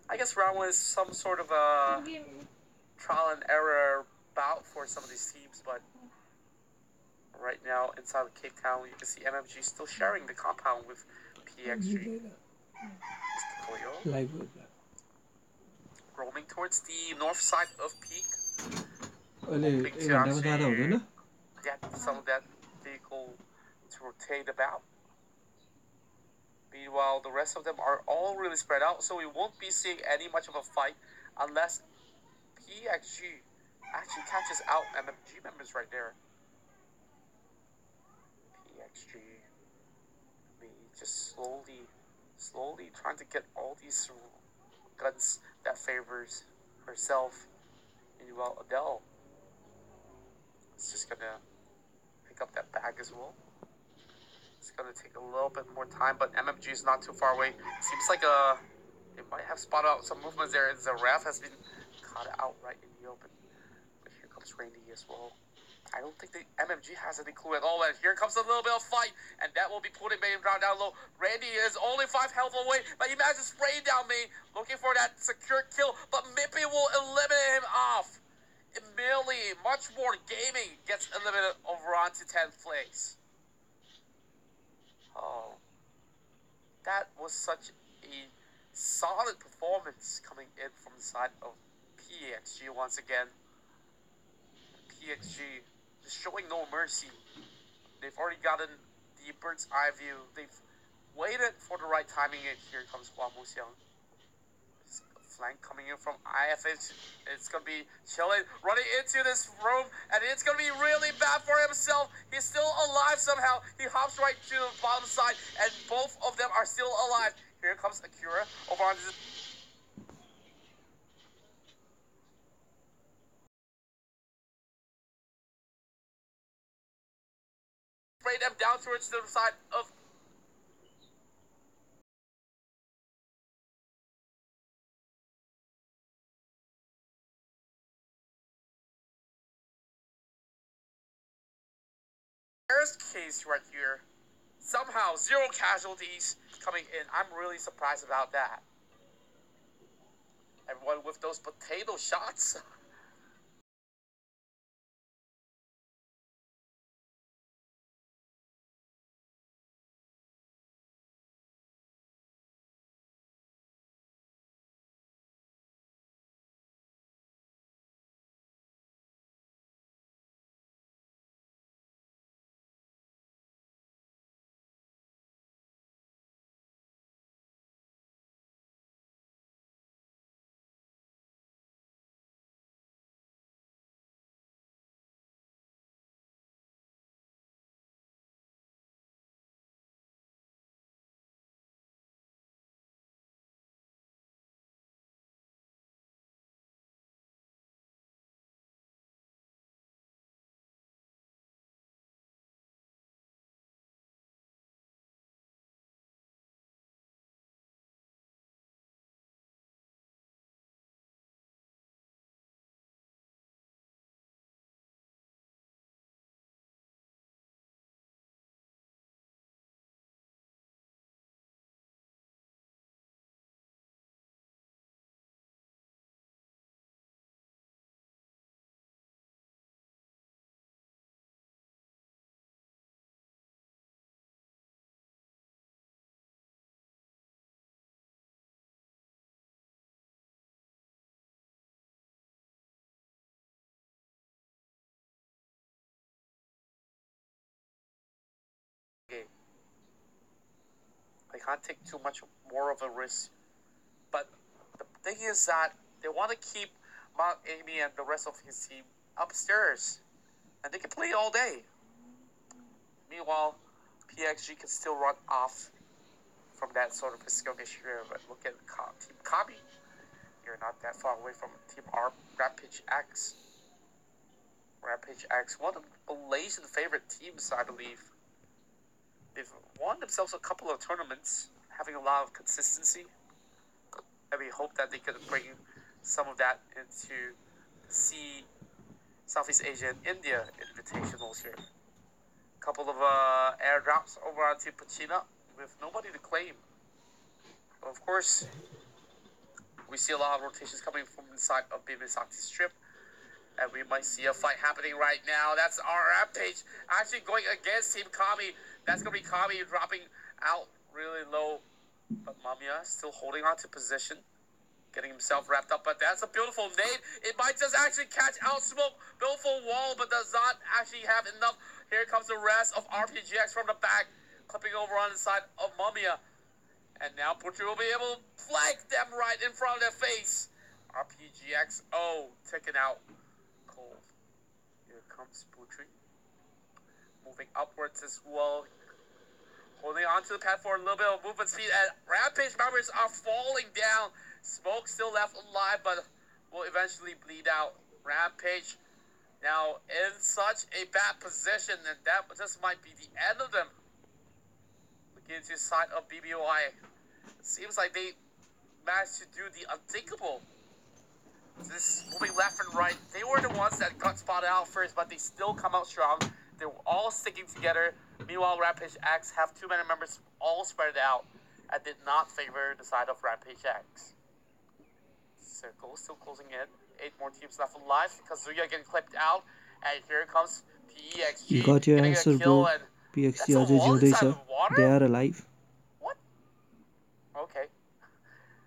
I guess round 1 is some sort of a trial and error bout for some of these teams, but right now inside of Cape Town, you can see MMG still sharing the compound with PXG. Roaming towards the north side of Peak, hoping to actually get some of that vehicle to rotate about. Meanwhile, the rest of them are all really spread out, so we won't be seeing any much of a fight unless PXG actually catches out MMG members right there. PXG, just slowly trying to get all these guns that favors herself. Meanwhile, Adele is just gonna pick up that bag as well. It's gonna take a little bit more time, but MMG is not too far away. Seems like they might have spotted out some movements there. The ref has been caught out right in the open. But here comes Randy as well. I don't think the MMG has any clue at all. And here comes a little bit of fight, and that will be putting Main down low. Randy is only 5 health away, but he manages to spray down Main, looking for that secure kill, but Mippy will eliminate him off. Immediately, Much More Gaming gets eliminated over onto 10th place. Oh, that was such a solid performance coming in from the side of PXG once again. PXG just showing no mercy. They've already gotten the bird's eye view. They've waited for the right timing, and here comes Hua Muxiang. Flank coming in from IFH. It's going to be chilling, running into this room, and it's going to be really bad for himself. He's still alive somehow. He hops right to the bottom side, and both of them are still alive. Here comes Akira over on this. Spray them down towards the side of. Worst case right here. Somehow, 0 casualties coming in. I'm really surprised about that. Everyone with those potato shots. Game. They can't take too much more of a risk. But the thing is that they want to keep Mount Amy and the rest of his team upstairs. And they can play all day. Meanwhile, PXG can still run off from that sort of a skirmish here. But look at Team Kami. You're not that far away from Team Rampage X. Rampage X, one of Malaysian favorite teams, I believe. They've won themselves a couple of tournaments, having a lot of consistency. And we hope that they can bring some of that into Southeast Asia and India Invitationals here. A couple of airdrops over on Team Pachina with nobody to claim. But of course, We see a lot of rotations coming from inside of Bibisaki Strip. And we might see a fight happening right now. That's our Rampage actually going against Team Kami. That's going to be Kami dropping out really low. But Mamiya still holding on to position. Getting himself wrapped up. But that's a beautiful nade. It might just actually catch out Smoke. Beautiful wall, but does not actually have enough. Here comes the rest of RPGX from the back. Clipping over on the side of Mamiya. And now Butcher will be able to flank them right in front of their face. RPGX, taken out. Cold. Here comes Butcher. Moving upwards as well. Holding on to the pad for a little bit of movement speed. And Rampage members are falling down. Smoke still left alive, but will eventually bleed out. Rampage now in such a bad position, and that just might be the end of them. Looking into the side of BBOI. It seems like they managed to do the unthinkable. This moving left and right. They were the ones that got spotted out first, but they still come out strong. They were all sticking together. Meanwhile, Rampage X have too many members all spread out and did not favor the side of Rampage X. Circle still closing in. 8 more teams left alive. Kazuya getting clipped out. And here comes PXG. You got your answer, bro. PXG अझै जिउँदै छ. They are alive. What? Okay.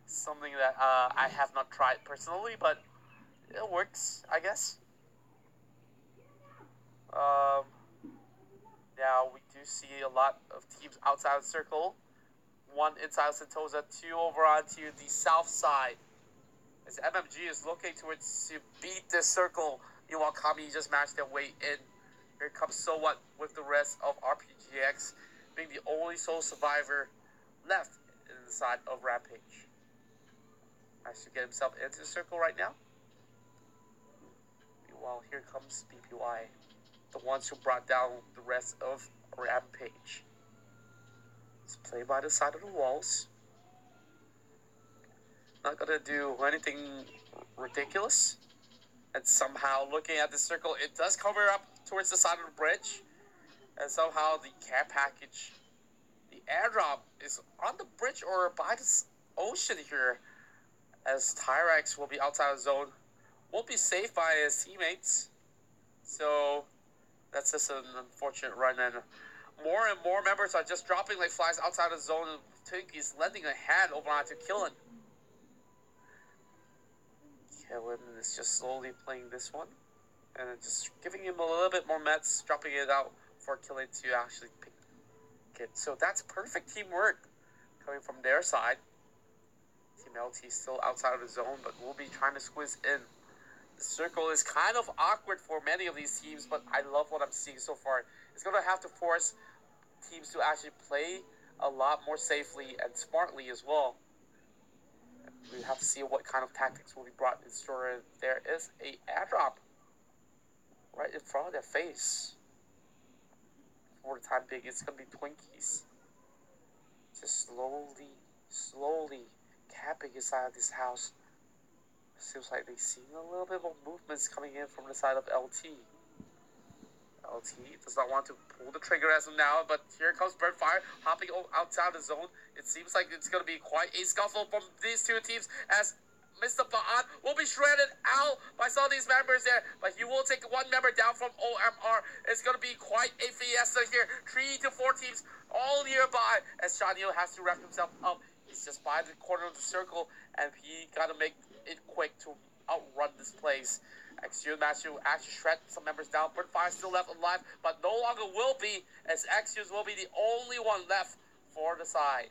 Something that I have not tried personally, but it works, I guess. Now we do see a lot of teams outside the circle. 1 inside Sentosa, 2 over onto the south side. As MMG is looking towards to beat this circle. Meanwhile, Kami just matched their way in. Here comes So What with the rest of RPGX being the only sole survivor left in the side of Rampage. Has to get himself into the circle right now. Meanwhile, here comes BPY, the ones who brought down the rest of Rampage. Let's play by the side of the walls. Not gonna do anything ridiculous. And somehow, looking at the circle, it does cover up towards the side of the bridge. And somehow the care package, the airdrop, is on the bridge or by the ocean here. As Tyrex will be outside the zone. Won't be saved by his teammates. So that's just an unfortunate run. And more members are just dropping like flies outside the zone. And Twinkies lending a hand over onto Killen. Killen is just slowly playing this one. And just giving him a little bit more mets, dropping it out for Killen to actually pick it. So that's perfect teamwork coming from their side. Team LT still outside of the zone, but we'll be trying to squeeze in. The circle is kind of awkward for many of these teams, but I love what I'm seeing so far. It's going to have to force teams to actually play a lot more safely and smartly as well. We have to see what kind of tactics will be brought in store. There is a airdrop right in front of their face. For the time being, it's going to be Twinkies. Just slowly camping inside this house. Seems like they're seeing a little bit more movements coming in from the side of LT. LT does not want to pull the trigger as of now, but here comes Birdfire hopping outside the zone. It seems like it's going to be quite a scuffle from these two teams as Mr. Ba'an will be shredded out by some of these members there, but he will take one member down from OMR. It's going to be quite a fiesta here. 3 to 4 teams all nearby as Shanio has to wrap himself up. He's just by the corner of the circle, and he got to make it quick to outrun this place. XU match to actually shred some members down. Birdfire still left alive, but no longer will be, as XUs will be the only one left for the side.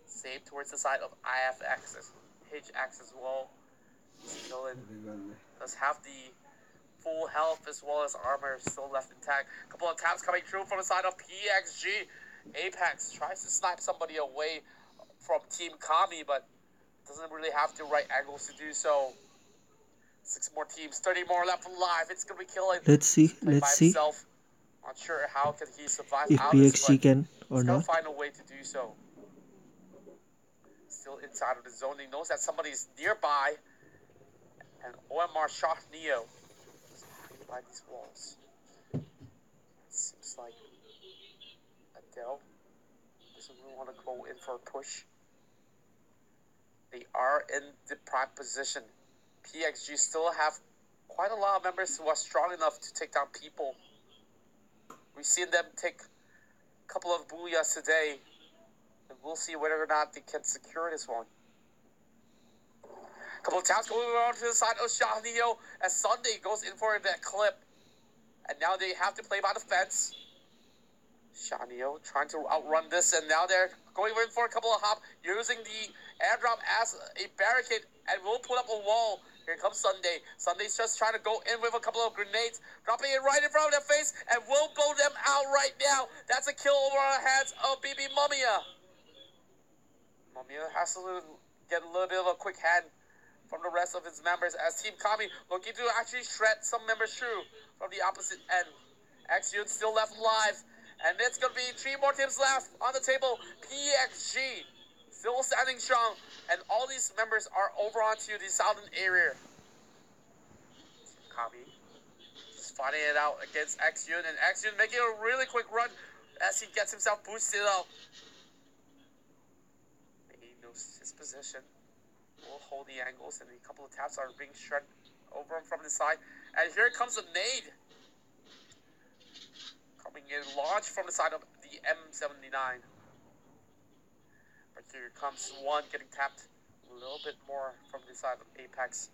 Save towards the side of IFX, HX as well. Still in, does have the full health as well as armor still left intact. A couple of taps coming through from the side of PXG. Apex tries to snipe somebody away from Team Kami, but doesn't really have the right angles to do so. 6 more teams, 30 more left alive. It's gonna be Killing. Let's see. Not sure how can he survive if out PXG of this, but can or he's not. gonna find a way to do so. Still inside of the zone. He knows that somebody is nearby. And OMR shot Neo. Just hiding by these walls. It seems like Adele doesn't really want to go in for a push. They are in the prime position. PXG still have quite a lot of members who are strong enough to take down people. We've seen them take a couple of booyahs today, and we'll see whether or not they can secure this one. A couple of taps going around to the side of Shahnio as Sunday goes in for that clip. And now they have to play by the fence. Shahnio trying to outrun this, and now they're going in for a couple of hop, using the airdrop as a barricade, and will put up a wall. Here comes Sunday. Sunday's just trying to go in with a couple of grenades, dropping it right in front of their face, and will blow them out right now. That's a kill over our heads of BB Mumia. Mumia has to get a little bit of a quick hand from the rest of his members as Team Kami looking to actually shred some members through from the opposite end. X-Unit still left alive, and it's going to be 3 more teams left on the table. PXG still standing strong, and all these members are over onto the southern area. Team Kami just fighting it out against X-Unit, and X-Unit making a really quick run as he gets himself boosted up. He knows his position. Will hold the angles, and a couple of taps are being shred over him from the side. And here comes a nade. Coming in launched from the side of the M79. But here comes one getting tapped a little bit more from the side of Apex.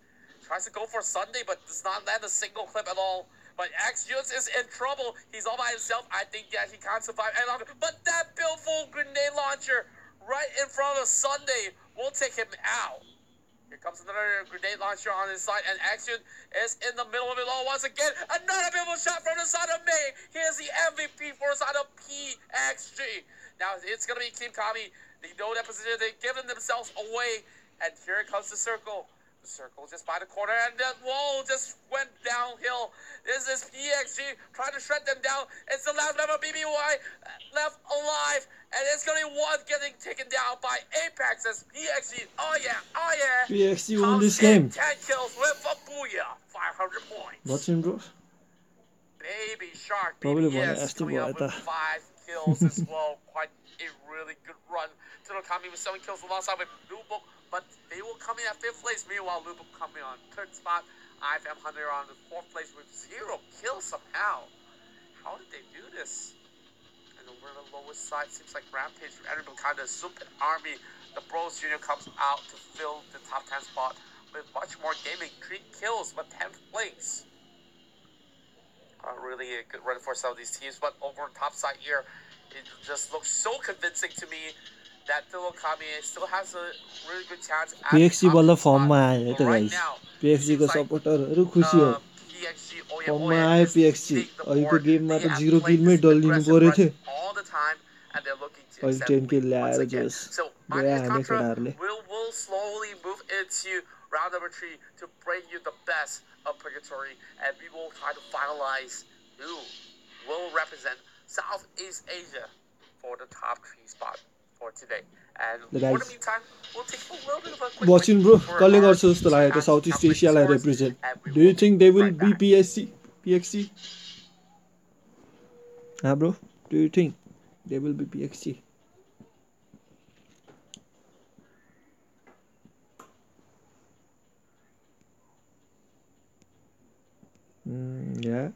Tries to go for Sunday, but does not land a single clip at all. But X-Units is in trouble. He's all by himself. I think that he can't survive any longer. But that Billful grenade launcher right in front of Sunday will take him out. Here comes another grenade launcher on his side, and Action is in the middle of it all once again. Another beautiful shot from the side of May. Here's the MVP for the side of PXG. Now it's going to be Team Kami. They know that position. They've given themselves away. And here comes the circle. The circle just by the corner, and that wall just went downhill. This is PXG trying to shred them down. It's the last member of BBY left alive, and it's going to be one getting taken down by Apex as PXG. Oh yeah, oh yeah. PXG won this game. 10 kills with a booyah, 500 points. What's in, bro? Baby Shark, Probably BBS coming up with 5 kills as well. Quite a really good run. Tsunokami with 7 kills alongside with Lubok, but they will come in at 5th place. Meanwhile, Lubok coming on 3rd spot. IFM Hunter on the 4th place with 0 kills somehow. How did they do this? And over the lowest side, seems like Rampage entered kind of super army. The Bros Junior comes out to fill the top 10 spot with much more gaming. 3 kills, but 10th place. Really a good run for some of these teams, but over top side here, it just looks so convincing to me that Tsunokami still has a really good chance at PXG बल्ल firm फर्ममा आयो है त guys PXG को सपोर्टरहरु खुसी हो फर्ममा आयो PXG अहिलेको गेममा त 0 किलमै डल्लिनु पर्यो थियो अहिले 10 किल ल्याएर जस गया हाने केटाहरुले will slowly move into round number 3 to bring you the best of Purgatory, and we will try to finalize who will represent Southeast Asia for the top 3 spot for today. And for the meantime, we'll take a little bit of a quick watching bro कसले गर्छ जस्तो लाग्यो त south east एसियालाई represent do you think they will be PXG हा bro do you think they will be PXG yeah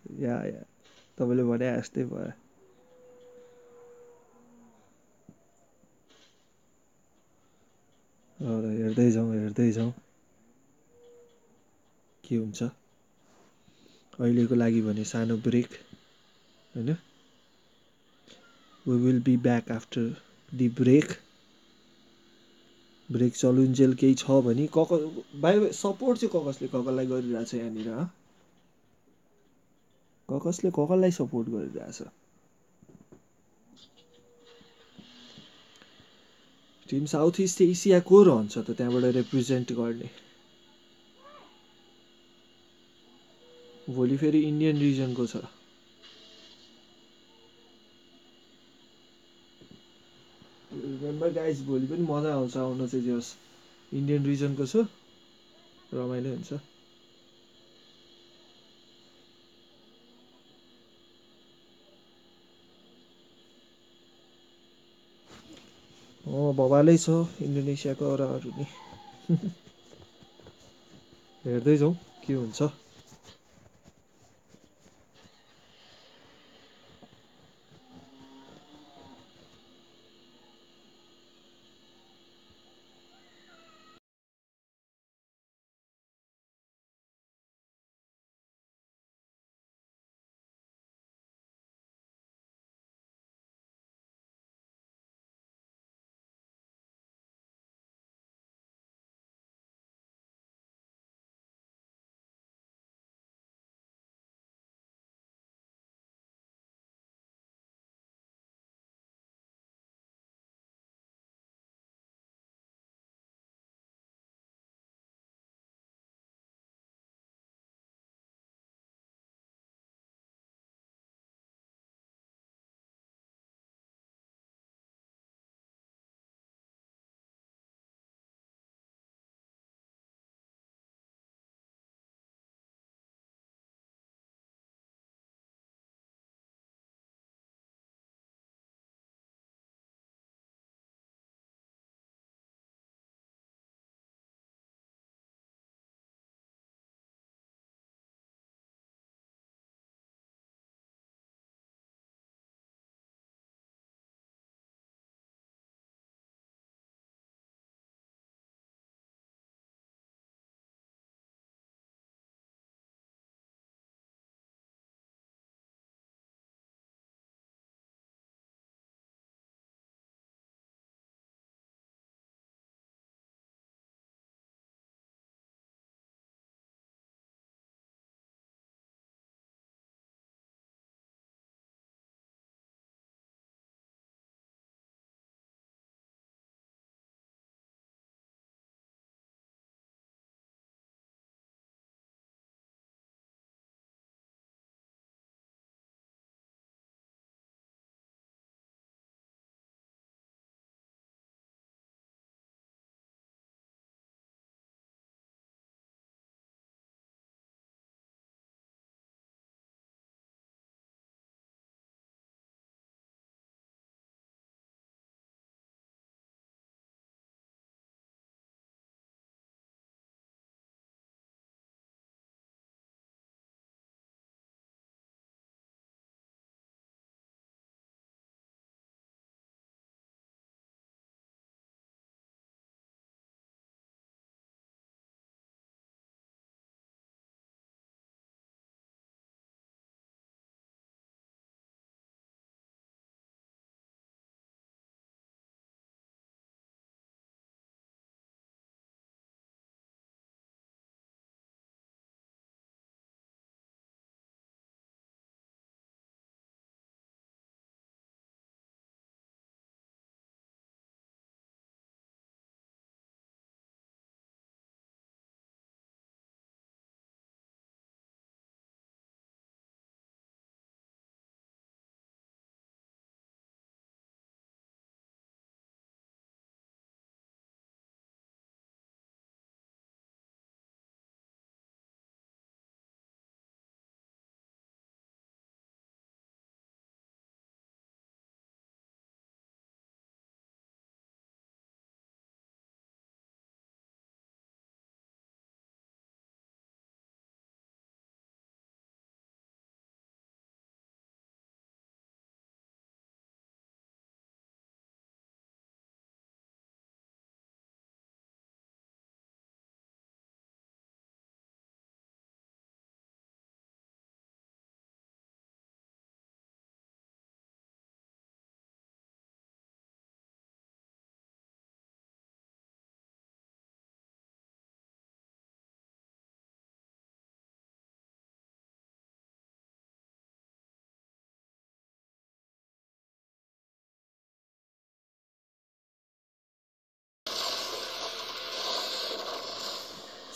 तपाईले भने जस्तै भयो हेर्दै जाउँ के हुन्छ अहिलेको लागि भने सानो ब्रेक हैन we will be back after the break चलुन्जेल केही छ भने बाइ सपोर्ट चाहिँ ककसले ककललाई गरिरहेछ यहाँनिर ककसले ककललाई सपोर्ट गरिरहेछ टिम साउथ ईस्ट एसिया को रहन्छ त त्यहाँबाट रिप्रेजेन्ट गर्ने भोलि फेरि इन्डियन रिजनको छ रिमेम्बर गाइज भोलि पनि मजा आउँछ आउन चाहिँ जस इन्डियन रिजनको छ रमाइलो हुन्छ बबालै छ इन्डोनेसियाको अराहरू नि हेर्दै जाउँ के हुन्छ।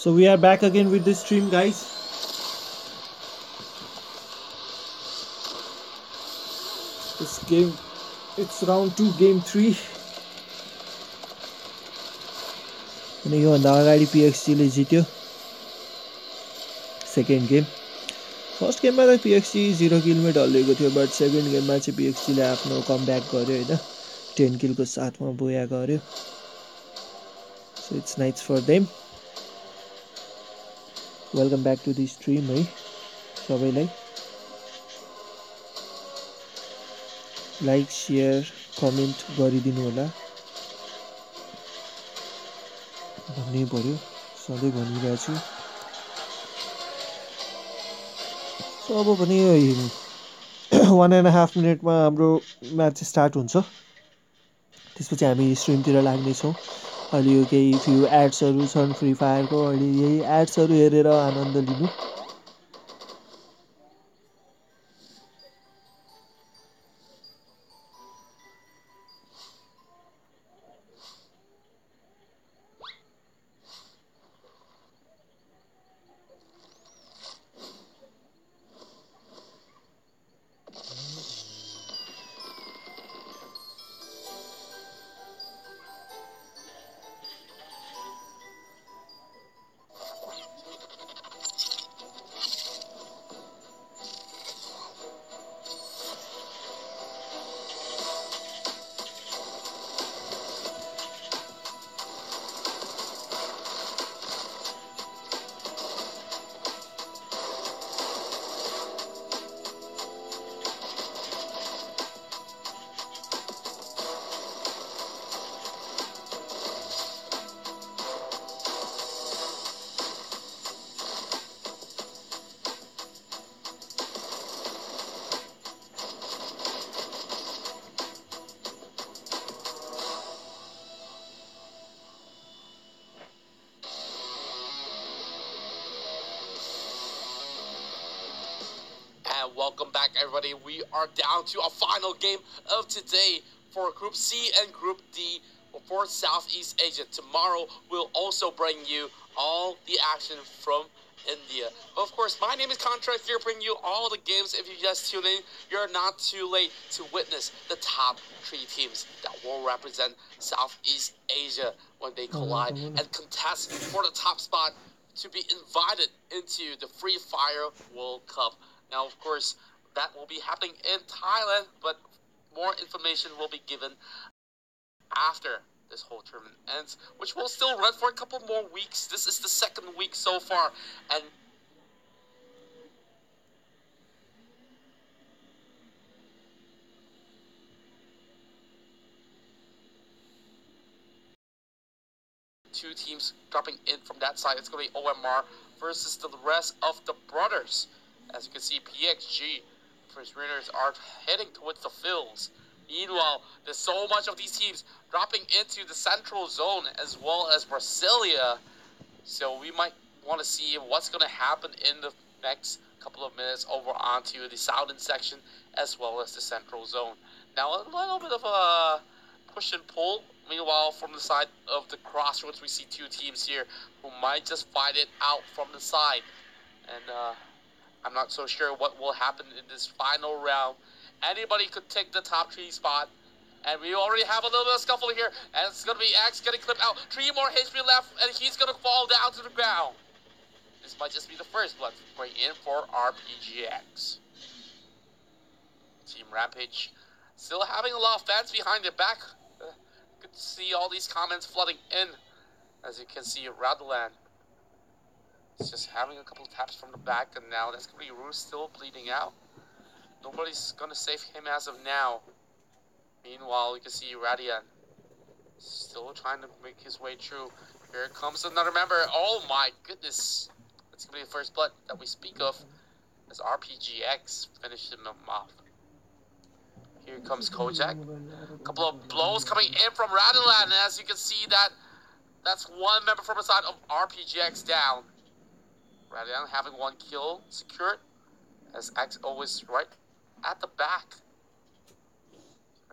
So we are back again with this stream, guys. This game, it's round 2, game 3. अनि योभन्दा अगाडि पिएक्सजीले जित्यो सेकेन्ड गेम। फर्स्ट गेममा त पिएक्सजी 0 किलमै ढल्लेको थियो, बट सेकेन्ड गेममा चाहिँ पिएक्सजीले आफ्नो कमब्याक गर्यो होइन, 10 किलको साथमा बोया गर्यो। सो So it's nice for them. Welcome back to the stream है सबैलाई लाइक शेयर कमेन्ट गरिदिनु होला भन्नै पर्यो सधैँ भनिरहेको छु सो अब भने 1.5 मिनटमा हाम्रो म्याच स्टार्ट हुन्छ त्यसपछि हामी स्ट्रिमतिर लाग्नेछौँ अहिले यो केही फ्यु एड्सहरू छन् फ्री फायरको अहिले यही एड्सहरू हेरेर आनन्द लिनु Welcome back, everybody. We are down to our final game of today for Group C and Group D for Southeast Asia. Tomorrow, we'll also bring you all the action from India. Of course, my name is Contra here, bringing you all the games. If you just tune in, you're not too late to witness the top 3 teams that will represent Southeast Asia when they collide and contest for the top spot to be invited into the Free Fire World Cup. Now, of course, that will be happening in Thailand, but more information will be given after this whole tournament ends, which will still run for a couple more weeks. This is the 2nd week so far, and two teams dropping in from that side. It's going to be OMR versus the rest of the brothers. As you can see, PXG first winners are heading towards the fields. Meanwhile, there's so much of these teams dropping into the central zone as well as Brasilia. So we might want to see what's going to happen in the next couple of minutes over onto the southern section as well as the central zone. Now, a little bit of a push and pull. Meanwhile, from the side of the crossroads, we see two teams here who might just fight it out from the side. And I'm not so sure what will happen in this final round. Anybody could take the top 3 spot. And we already have a little bit of scuffle here. And it's going to be X getting clipped out. 3 more HP left, and he's going to fall down to the ground. This might just be the first blood bring in for RPGX. Team Rampage still having a lot of fans behind their back. Good to see all these comments flooding in. As you can see, Radulan is just having a couple of taps from the back, and now that's going to be Roos still bleeding out. Nobody's going to save him as of now. Meanwhile, you can see Radian still trying to make his way through. Here comes another member. Oh my goodness. That's going to be the first blood that we speak of as RPGX finished him off. Here comes Kojak. A couple of blows coming in from Radilan. And as you can see, that's one member from the side of RPGX down. Radian having 1 kill secured. As X always right at the back.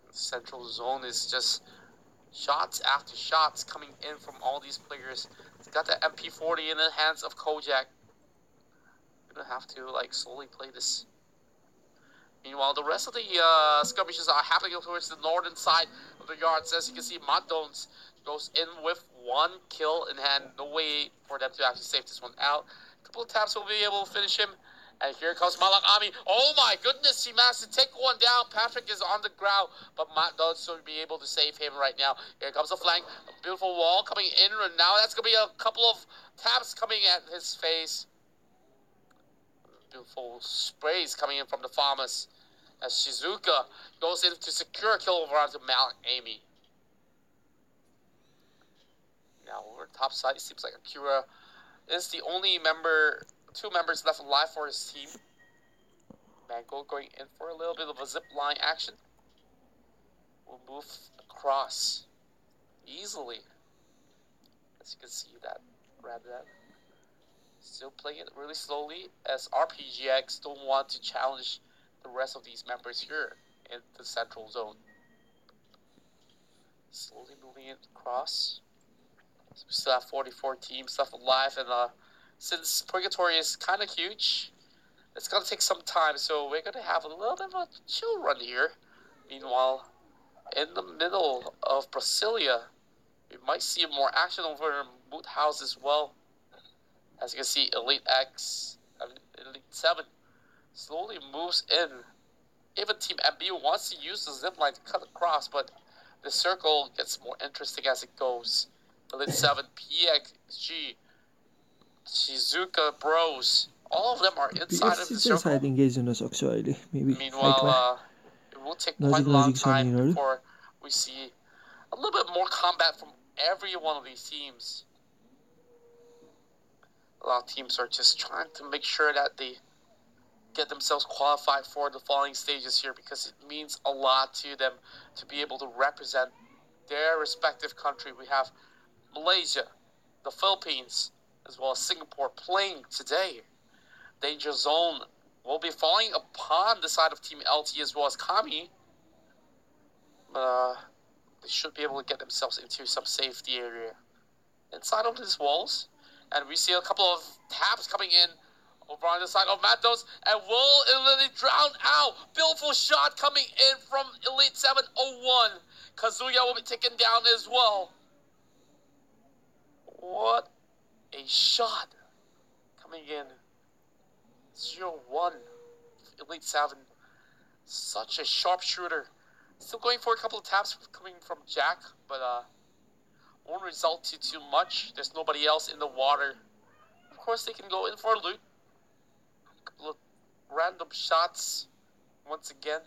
The central zone is just shots after shots coming in from all these players. It's got the MP40 in the hands of Kojak. You're gonna have to slowly play this. Meanwhile, the rest of the skirmishes are happening towards the northern side of the yards. As you can see, Mondones goes in with 1 kill in hand. No way for them to actually save this one out. A couple of taps will be able to finish him. And here comes Malak Ami. Oh my goodness, he managed to take one down. Patrick is on the ground, but Matt does be able to save him right now. Here comes the flank. A beautiful wall coming in. And now that's going to be a couple of taps coming at his face. Beautiful sprays coming in from the farmers. As Shizuka goes in to secure a kill over onto Malak Ami. Now over the top side, it seems like Akira is the only member, 2 members left alive for his team. Mango going in for a little bit of a zip line action. Will move across easily. As you can see that, grab that. Still playing it really slowly as RPGX don't want to challenge the rest of these members here in the central zone. Slowly moving it across. So we still have 44 teams left alive, and since Purgatory is kind of huge, it's going to take some time, so we're going to have a little bit of a chill run here. Meanwhile, in the middle of Brasilia, we might see more action over in Moot House as well. As you can see, Elite 7 slowly moves in. Even Team MB wants to use the zipline to cut across, but the circle gets more interesting as it goes. Elite 7, PXG, Shizuka Bros, all of them are inside of the circle. I think maybe. Meanwhile, it will take quite a long time before we see a little bit more combat from every one of these teams. A lot of teams are just trying to make sure that they get themselves qualified for the following stages here, because it means a lot to them to be able to represent their respective country. We have Malaysia, the Philippines, as well as Singapore playing today. Danger Zone will be falling upon the side of Team LT as well as Kami. But they should be able to get themselves into some safety area inside of these walls. And we see a couple of taps coming in over on the side of Matos, and will Elite drown out. Beautiful shot coming in from Elite 701. Kazuya will be taken down as well. What a shot coming in. 0-1. Elite 7. Such a sharp shooter. Still going for a couple of taps coming from Jack, but won't result to too much. There's nobody else in the water. Of course, they can go in for loot. A couple of random shots once again.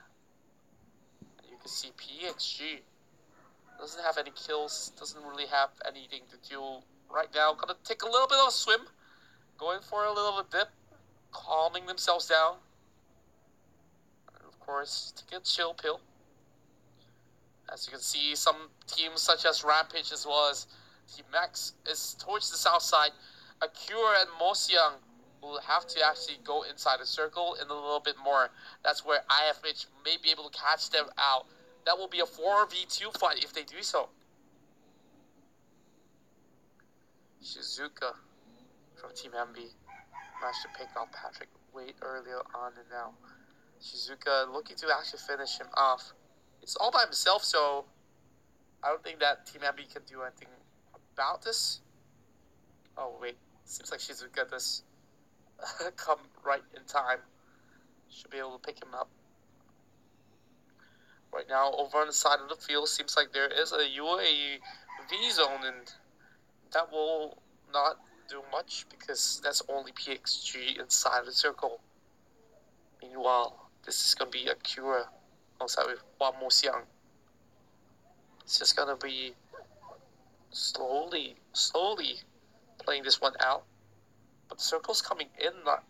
You can see PXG doesn't have any kills, doesn't really have anything to do right now. Gonna take a little bit of a swim, going for a little bit of a dip, calming themselves down. And of course, take a chill pill. As you can see, some teams such as Rampage as well as Team Max is towards the south side. Akira and Mosiang will have to actually go inside the circle in a little bit more. That's where IFH may be able to catch them out. That will be a 4v2 fight if they do so. Shizuka from Team MB managed to pick out Patrick way earlier on, and now Shizuka looking to actually finish him off. It's all by himself, so I don't think that Team MB can do anything about this. Oh wait, seems like Shizuka does come right in time. Should be able to pick him up. Right now, over on the side of the field, seems like there is a UAV zone, and that will not do much because that's only PXG inside the circle. Meanwhile, this is going to be Akira alongside with Hua Mo Xiang. It's just going to be slowly playing this one out. But the circle's coming in not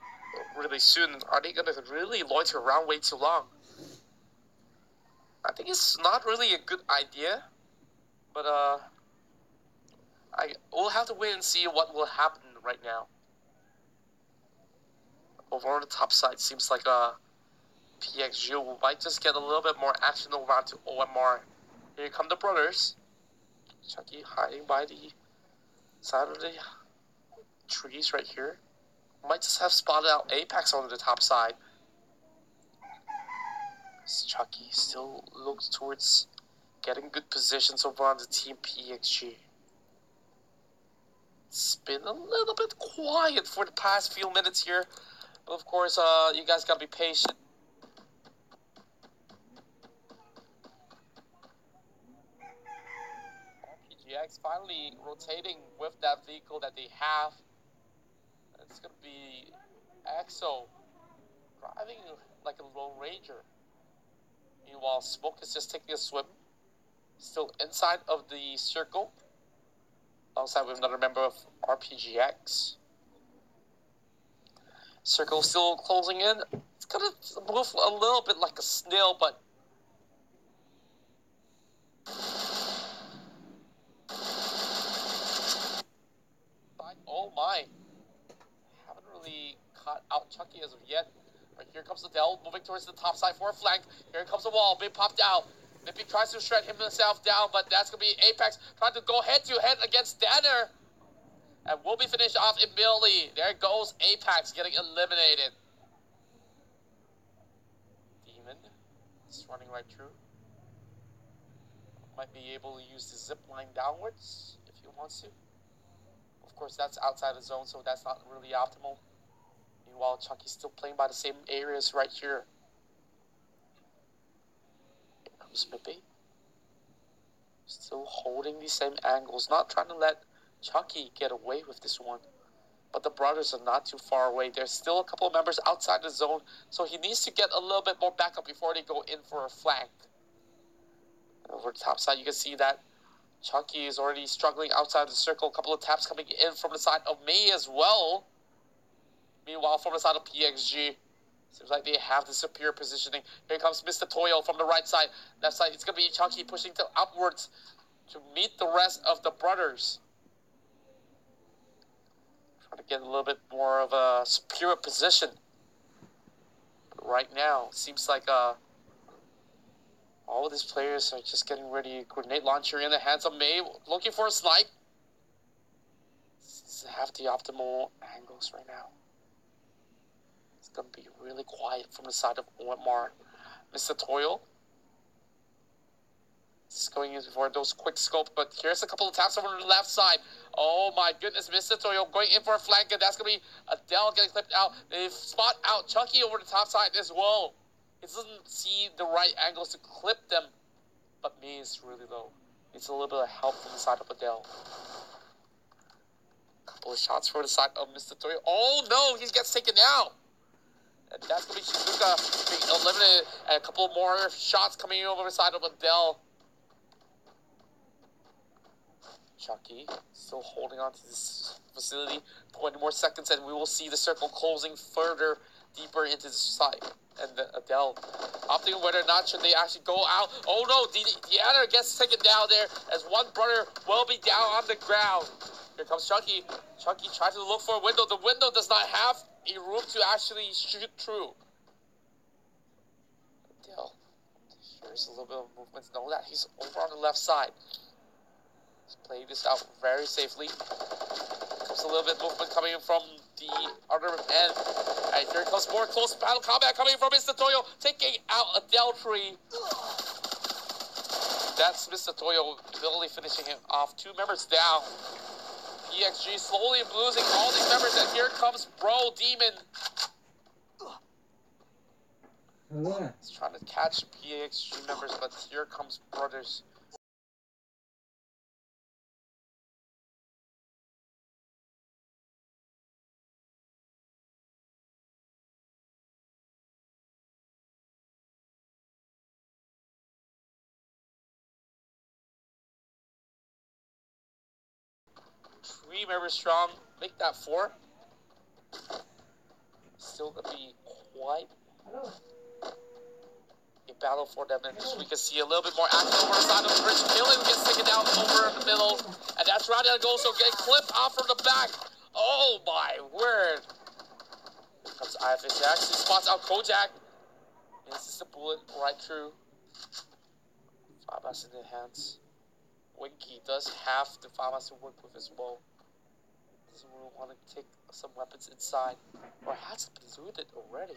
really soon. Are they going to really loiter around way too long? I think it's not really a good idea, but we'll have to wait and see what will happen right now. Over on the top side, seems like PXG might just get a little bit more action over onto OMR. Here come the brothers. Chucky hiding by the side of the trees right here. Might just have spotted out Apex on the top side. Chucky still looks towards getting good positions over on the Team PXG. It's been a little bit quiet for the past few minutes here. But of course, you guys gotta be patient. RPGX finally rotating with that vehicle that they have. It's gonna be EXO driving like a Lone Ranger. Meanwhile, Smoke is just taking a swim. Still inside of the circle. Alongside with another member of RPGX. Circle still closing in. It's gonna move a little bit like a snail, but oh my. Haven't really caught out Chucky as of yet. But here comes Adele moving towards the top side for a flank. Here comes the wall, being popped out. Nippy tries to shred himself down, but that's gonna be Apex trying to go head to head against Danner. And will be finished off immediately. There goes Apex getting eliminated. Demon is running right through. Might be able to use the zip line downwards if he wants to. Of course, that's outside the zone, so that's not really optimal. Meanwhile, Chucky's still playing by the same areas right here. Here comes Mippy. Still holding the same angles, not trying to let Chucky get away with this one. But the brothers are not too far away. There's still a couple of members outside the zone, so he needs to get a little bit more backup before they go in for a flank. Over the top side, you can see that Chucky is already struggling outside the circle. A couple of taps coming in from the side of May as well. Meanwhile, from the side of PXG, seems like they have the superior positioning. Here comes Mr. Toyo from the right side. Left side, it's going to be Chucky pushing to upwards to meet the rest of the brothers. Trying to get a little bit more of a superior position. But right now, seems like all of these players are just getting ready. Grenade launcher in the hands of May, looking for a snipe. Have the optimal angles right now. It's going to be really quiet from the side of OMR. Mr. Toyo is going in for those quick scopes, but here's a couple of taps over the left side. Oh my goodness, Mr. Toyo going in for a flank, and that's going to be Adele getting clipped out. They spot out Chucky over the top side as well. He doesn't see the right angles to clip them, but May is really low. Needs a little bit of help from the side of Adele. Couple of shots for the side of Mr. Toyo. Oh no, he gets taken out. And that's going to be Shizuka being eliminated. And a couple more shots coming over the side of Adele. Chucky still holding on to this facility. 20 more seconds and we will see the circle closing further deeper into the side. And then Adele opting whether or not should they actually go out. Oh no, Deanna gets taken down there as one brother will be down on the ground. Here comes Chucky. Chucky tries to look for a window. The window does not have a room to actually shoot through. Adele, here's a little bit of movement. Know that he's over on the left side. Let's play this out very safely. Comes a little bit of movement coming in from the other end. And here comes more close battle combat coming from Mr. Toyo, taking out Adele Tree. That's Mr. Toyo literally finishing him off. 2 members down. PXG slowly losing all these members, and here comes Bro Demon. He's trying to catch PXG members, but here comes Brothers. Three members strong, make that 4. Still gonna be quite a battle for them, and we can see a little bit more action over the side of the bridge. Killing gets taken down over in the middle, and that's right at the goal, so getting clipped off from the back. Oh my word. Here comes IFS. He actually spots out Kojak. Misses the bullet right through. Famas in the hands. Winky does have the Famas to work with as well. Doesn't really want to take some weapons inside, or has been doing it already.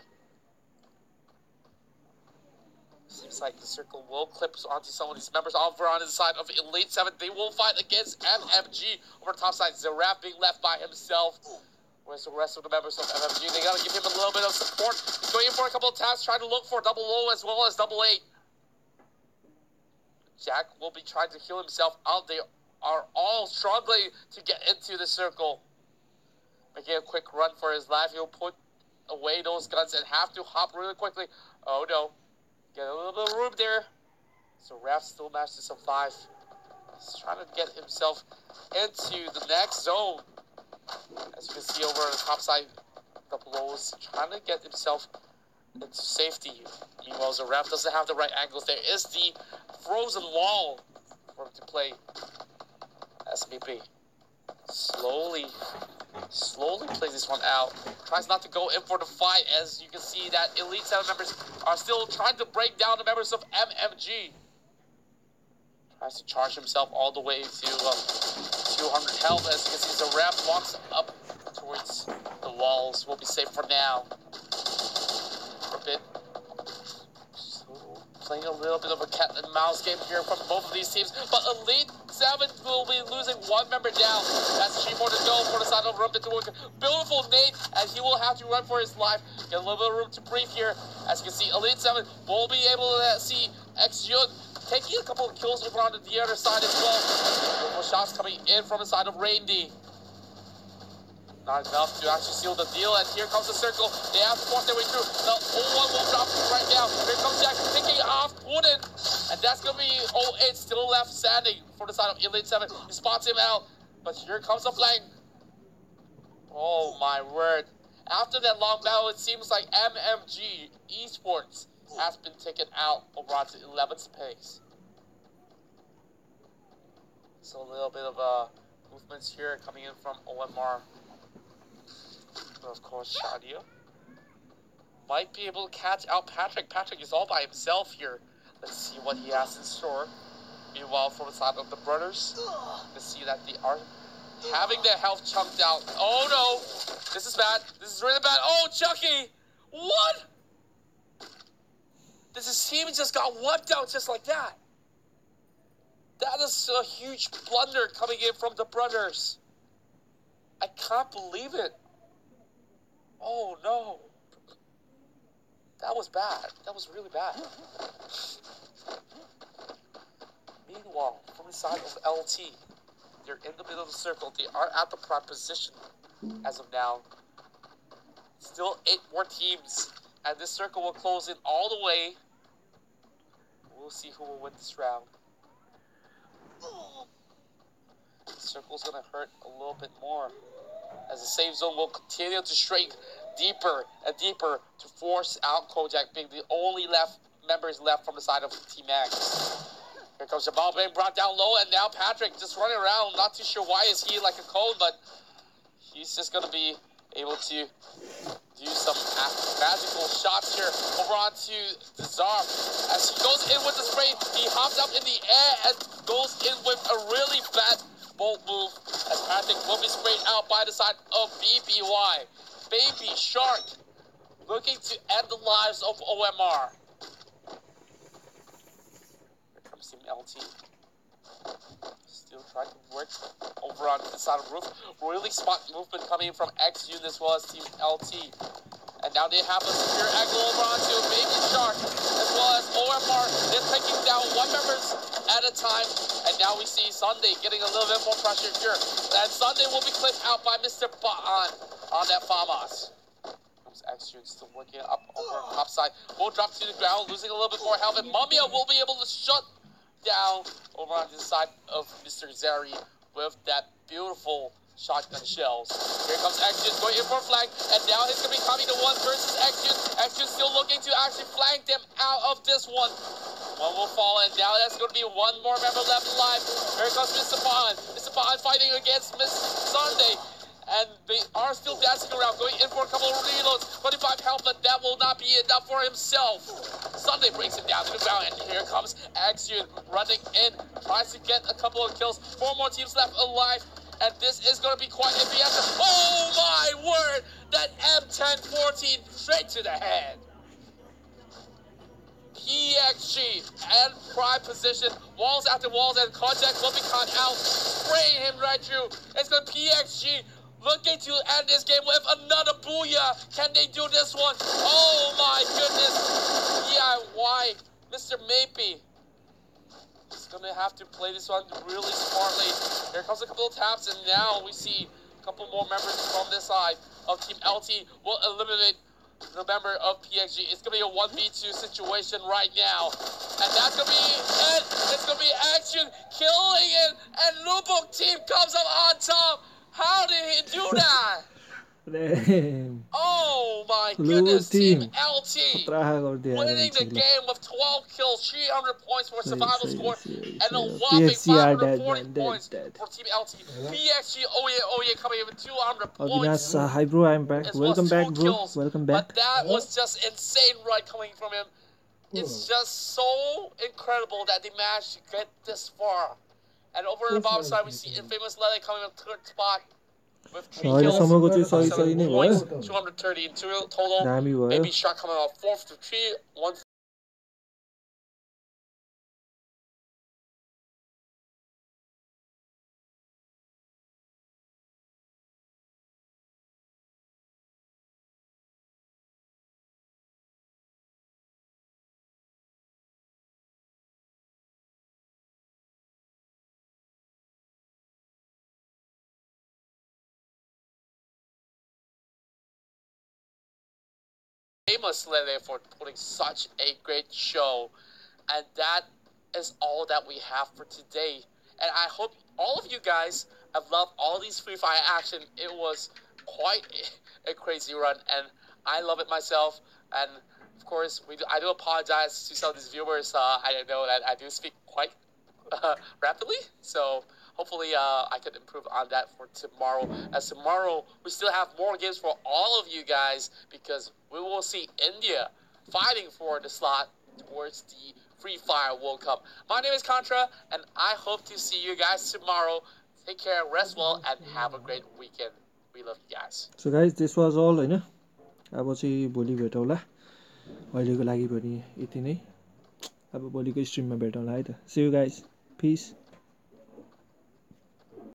Seems like the circle will clip onto some of these members over on the side of Elite 7. They will fight against MFG over the top side. Zaraf being left by himself. Where's the rest of the members of MMG? They gotta give him a little bit of support. He's going in for a couple of taps, trying to look for double low as well as double 8. Jack will be trying to heal himself out. They are all struggling to get into the circle. Making a quick run for his life. He'll put away those guns and have to hop really quickly. Oh no. Get a little bit of room there. So Raph still managed to survive. He's trying to get himself into the next zone. As you can see over on the top side, the blows, trying to get himself into safety. Meanwhile, the Raph doesn't have the right angles. There is the frozen wall for him to play SBB. Slowly plays this one out. Tries not to go in for the fight, as you can see that Elite 7 members are still trying to break down the members of MMG. Tries to charge himself all the way to 200 health. As you can see, the Raph walks up towards the walls. Will be safe for now. For a bit. Playing a little bit of a cat and mouse game here from both of these teams, but Elite 7 will be losing one member down. That's 3 more to go for the side of Rumpet to work. Beautiful nade, and he will have to run for his life. Get a little bit of room to breathe here. As you can see, Elite 7 will be able to see X-Yun taking a couple of kills over on the other side as well. Beautiful shots coming in from the side of Randy. Not enough to actually seal the deal, and here comes the circle. They have to force their way through. The 0-1 will drop right now. Here comes Jack picking off Wooden, and that's going to be 0-8 still left standing for the side of Elite 7. He spots him out, but here comes the flank. Oh my word. After that long battle, it seems like MMG Esports has been taken out over onto 11th place. So a little bit of movements here coming in from OMR. Of course, Shadia might be able to catch out Patrick. Patrick is all by himself here. Let's see what he has in store. Meanwhile, from the side of the brothers, let's see that they are having their health chunked out. Oh no! This is bad. This is really bad. Oh, Chucky! What? This team just got wiped out just like that. That is a huge blunder coming in from the brothers. I can't believe it. Oh no. That was bad. That was really bad. Meanwhile, from the side of LT, they're in the middle of the circle. They are at the prime position as of now. Still 8 more teams, and this circle will close in all the way. We'll see who will win this round. The circle's gonna hurt a little bit more, as the safe zone will continue to shrink deeper and deeper to force out Kojak being the only members left from the side of Team X. Here comes Jamal being brought down low, and now Patrick just running around. Not too sure why is he like a cone, but he's just gonna be able to do some magical shots here over onto the Czar. As he goes in with the spray, he hops up in the air and goes in with a really bad bolt move, as Patrick will be sprayed out by the side of BBY. Baby Shark looking to end the lives of OMR. Here comes Team LT. Still trying to work over on the side of the roof. Really smart movement coming in from X-Yun as well as Team LT. And now they have a severe angle over onto Baby Shark as well as OMR. They're taking down 1 members at a time. And now we see Sunday getting a little bit more pressure here. And Sunday will be clipped out by Mr. Ba'an on that FAMAS. X-Yun still working up over on the top side. Will drop to the ground, losing a little bit more health. And Mumia will be able to shut down over on the side of Mr. Zeri with that beautiful shotgun shells. Here comes X-Yun going in for a flank, and now he's going to be coming to 1 versus X-Yun. X-Yun still looking to actually flank them out of this one. One will fall, and now that's going to be 1 more member left alive. Here comes Mr. Bond. Mr. Bond fighting against Miss Sunday. And they are still dancing around, going in for a couple of reloads. 25 health, but that will not be enough for himself. Sunday brings him down to the ground, and here comes X-Yun running in, tries to get a couple of kills. 4 more teams left alive, and this is going to be quite iffy. Oh my word! That M1014 straight to the head. PXG and prime position, walls after walls, and Kojak will be caught out, spraying him right through. It's going to PXG looking to end this game with another booyah. Can they do this one? Oh my goodness. DIY. Mr. Mapey. He's going to have to play this one really smartly. Here comes a couple of taps, and now we see a couple more members from this side of Team LT will eliminate the member of PXG. It's going to be a 1v2 situation right now. And that's going to be it. It's going to be action, killing it, and Lubbock team comes up on top. How did he do that? Oh my goodness, Team LT winning the game with 12 kills, 300 points for survival score, and a whopping 540 points for Team LT. PXG, oh yeah, coming in with 200 points. Hi bro, I'm back. Welcome back, bro. Welcome back. But that was just insane ride coming from him. It's just so incredible that they managed to get this far. And over on the bottom side, we see Infamous Lele coming in third spot. With 3 kills, 7 points, 230 in total. Maybe shot coming out 4th to 3, 1. Famous Lele for putting such a great show, and that is all that we have for today. And I hope all of you guys have loved all these Free Fire action. It was quite a crazy run, and I love it myself. And of course, I do apologize to some of these viewers. I know that I do speak quite rapidly, so hopefully I can improve on that for tomorrow. As tomorrow, we still have more games for all of you guys, because we will see India fighting for the slot towards the Free Fire World Cup. My name is Contra, and I hope to see you guys tomorrow. Take care, rest well, and have a great weekend. We love you guys. So guys, this was all, हैन? अब चाहिँ भोलि भेटौँला. अहिलेको लागि पनि यति नै. अब भोलिको स्ट्रिममा भेटौँला है त. See you guys. Peace.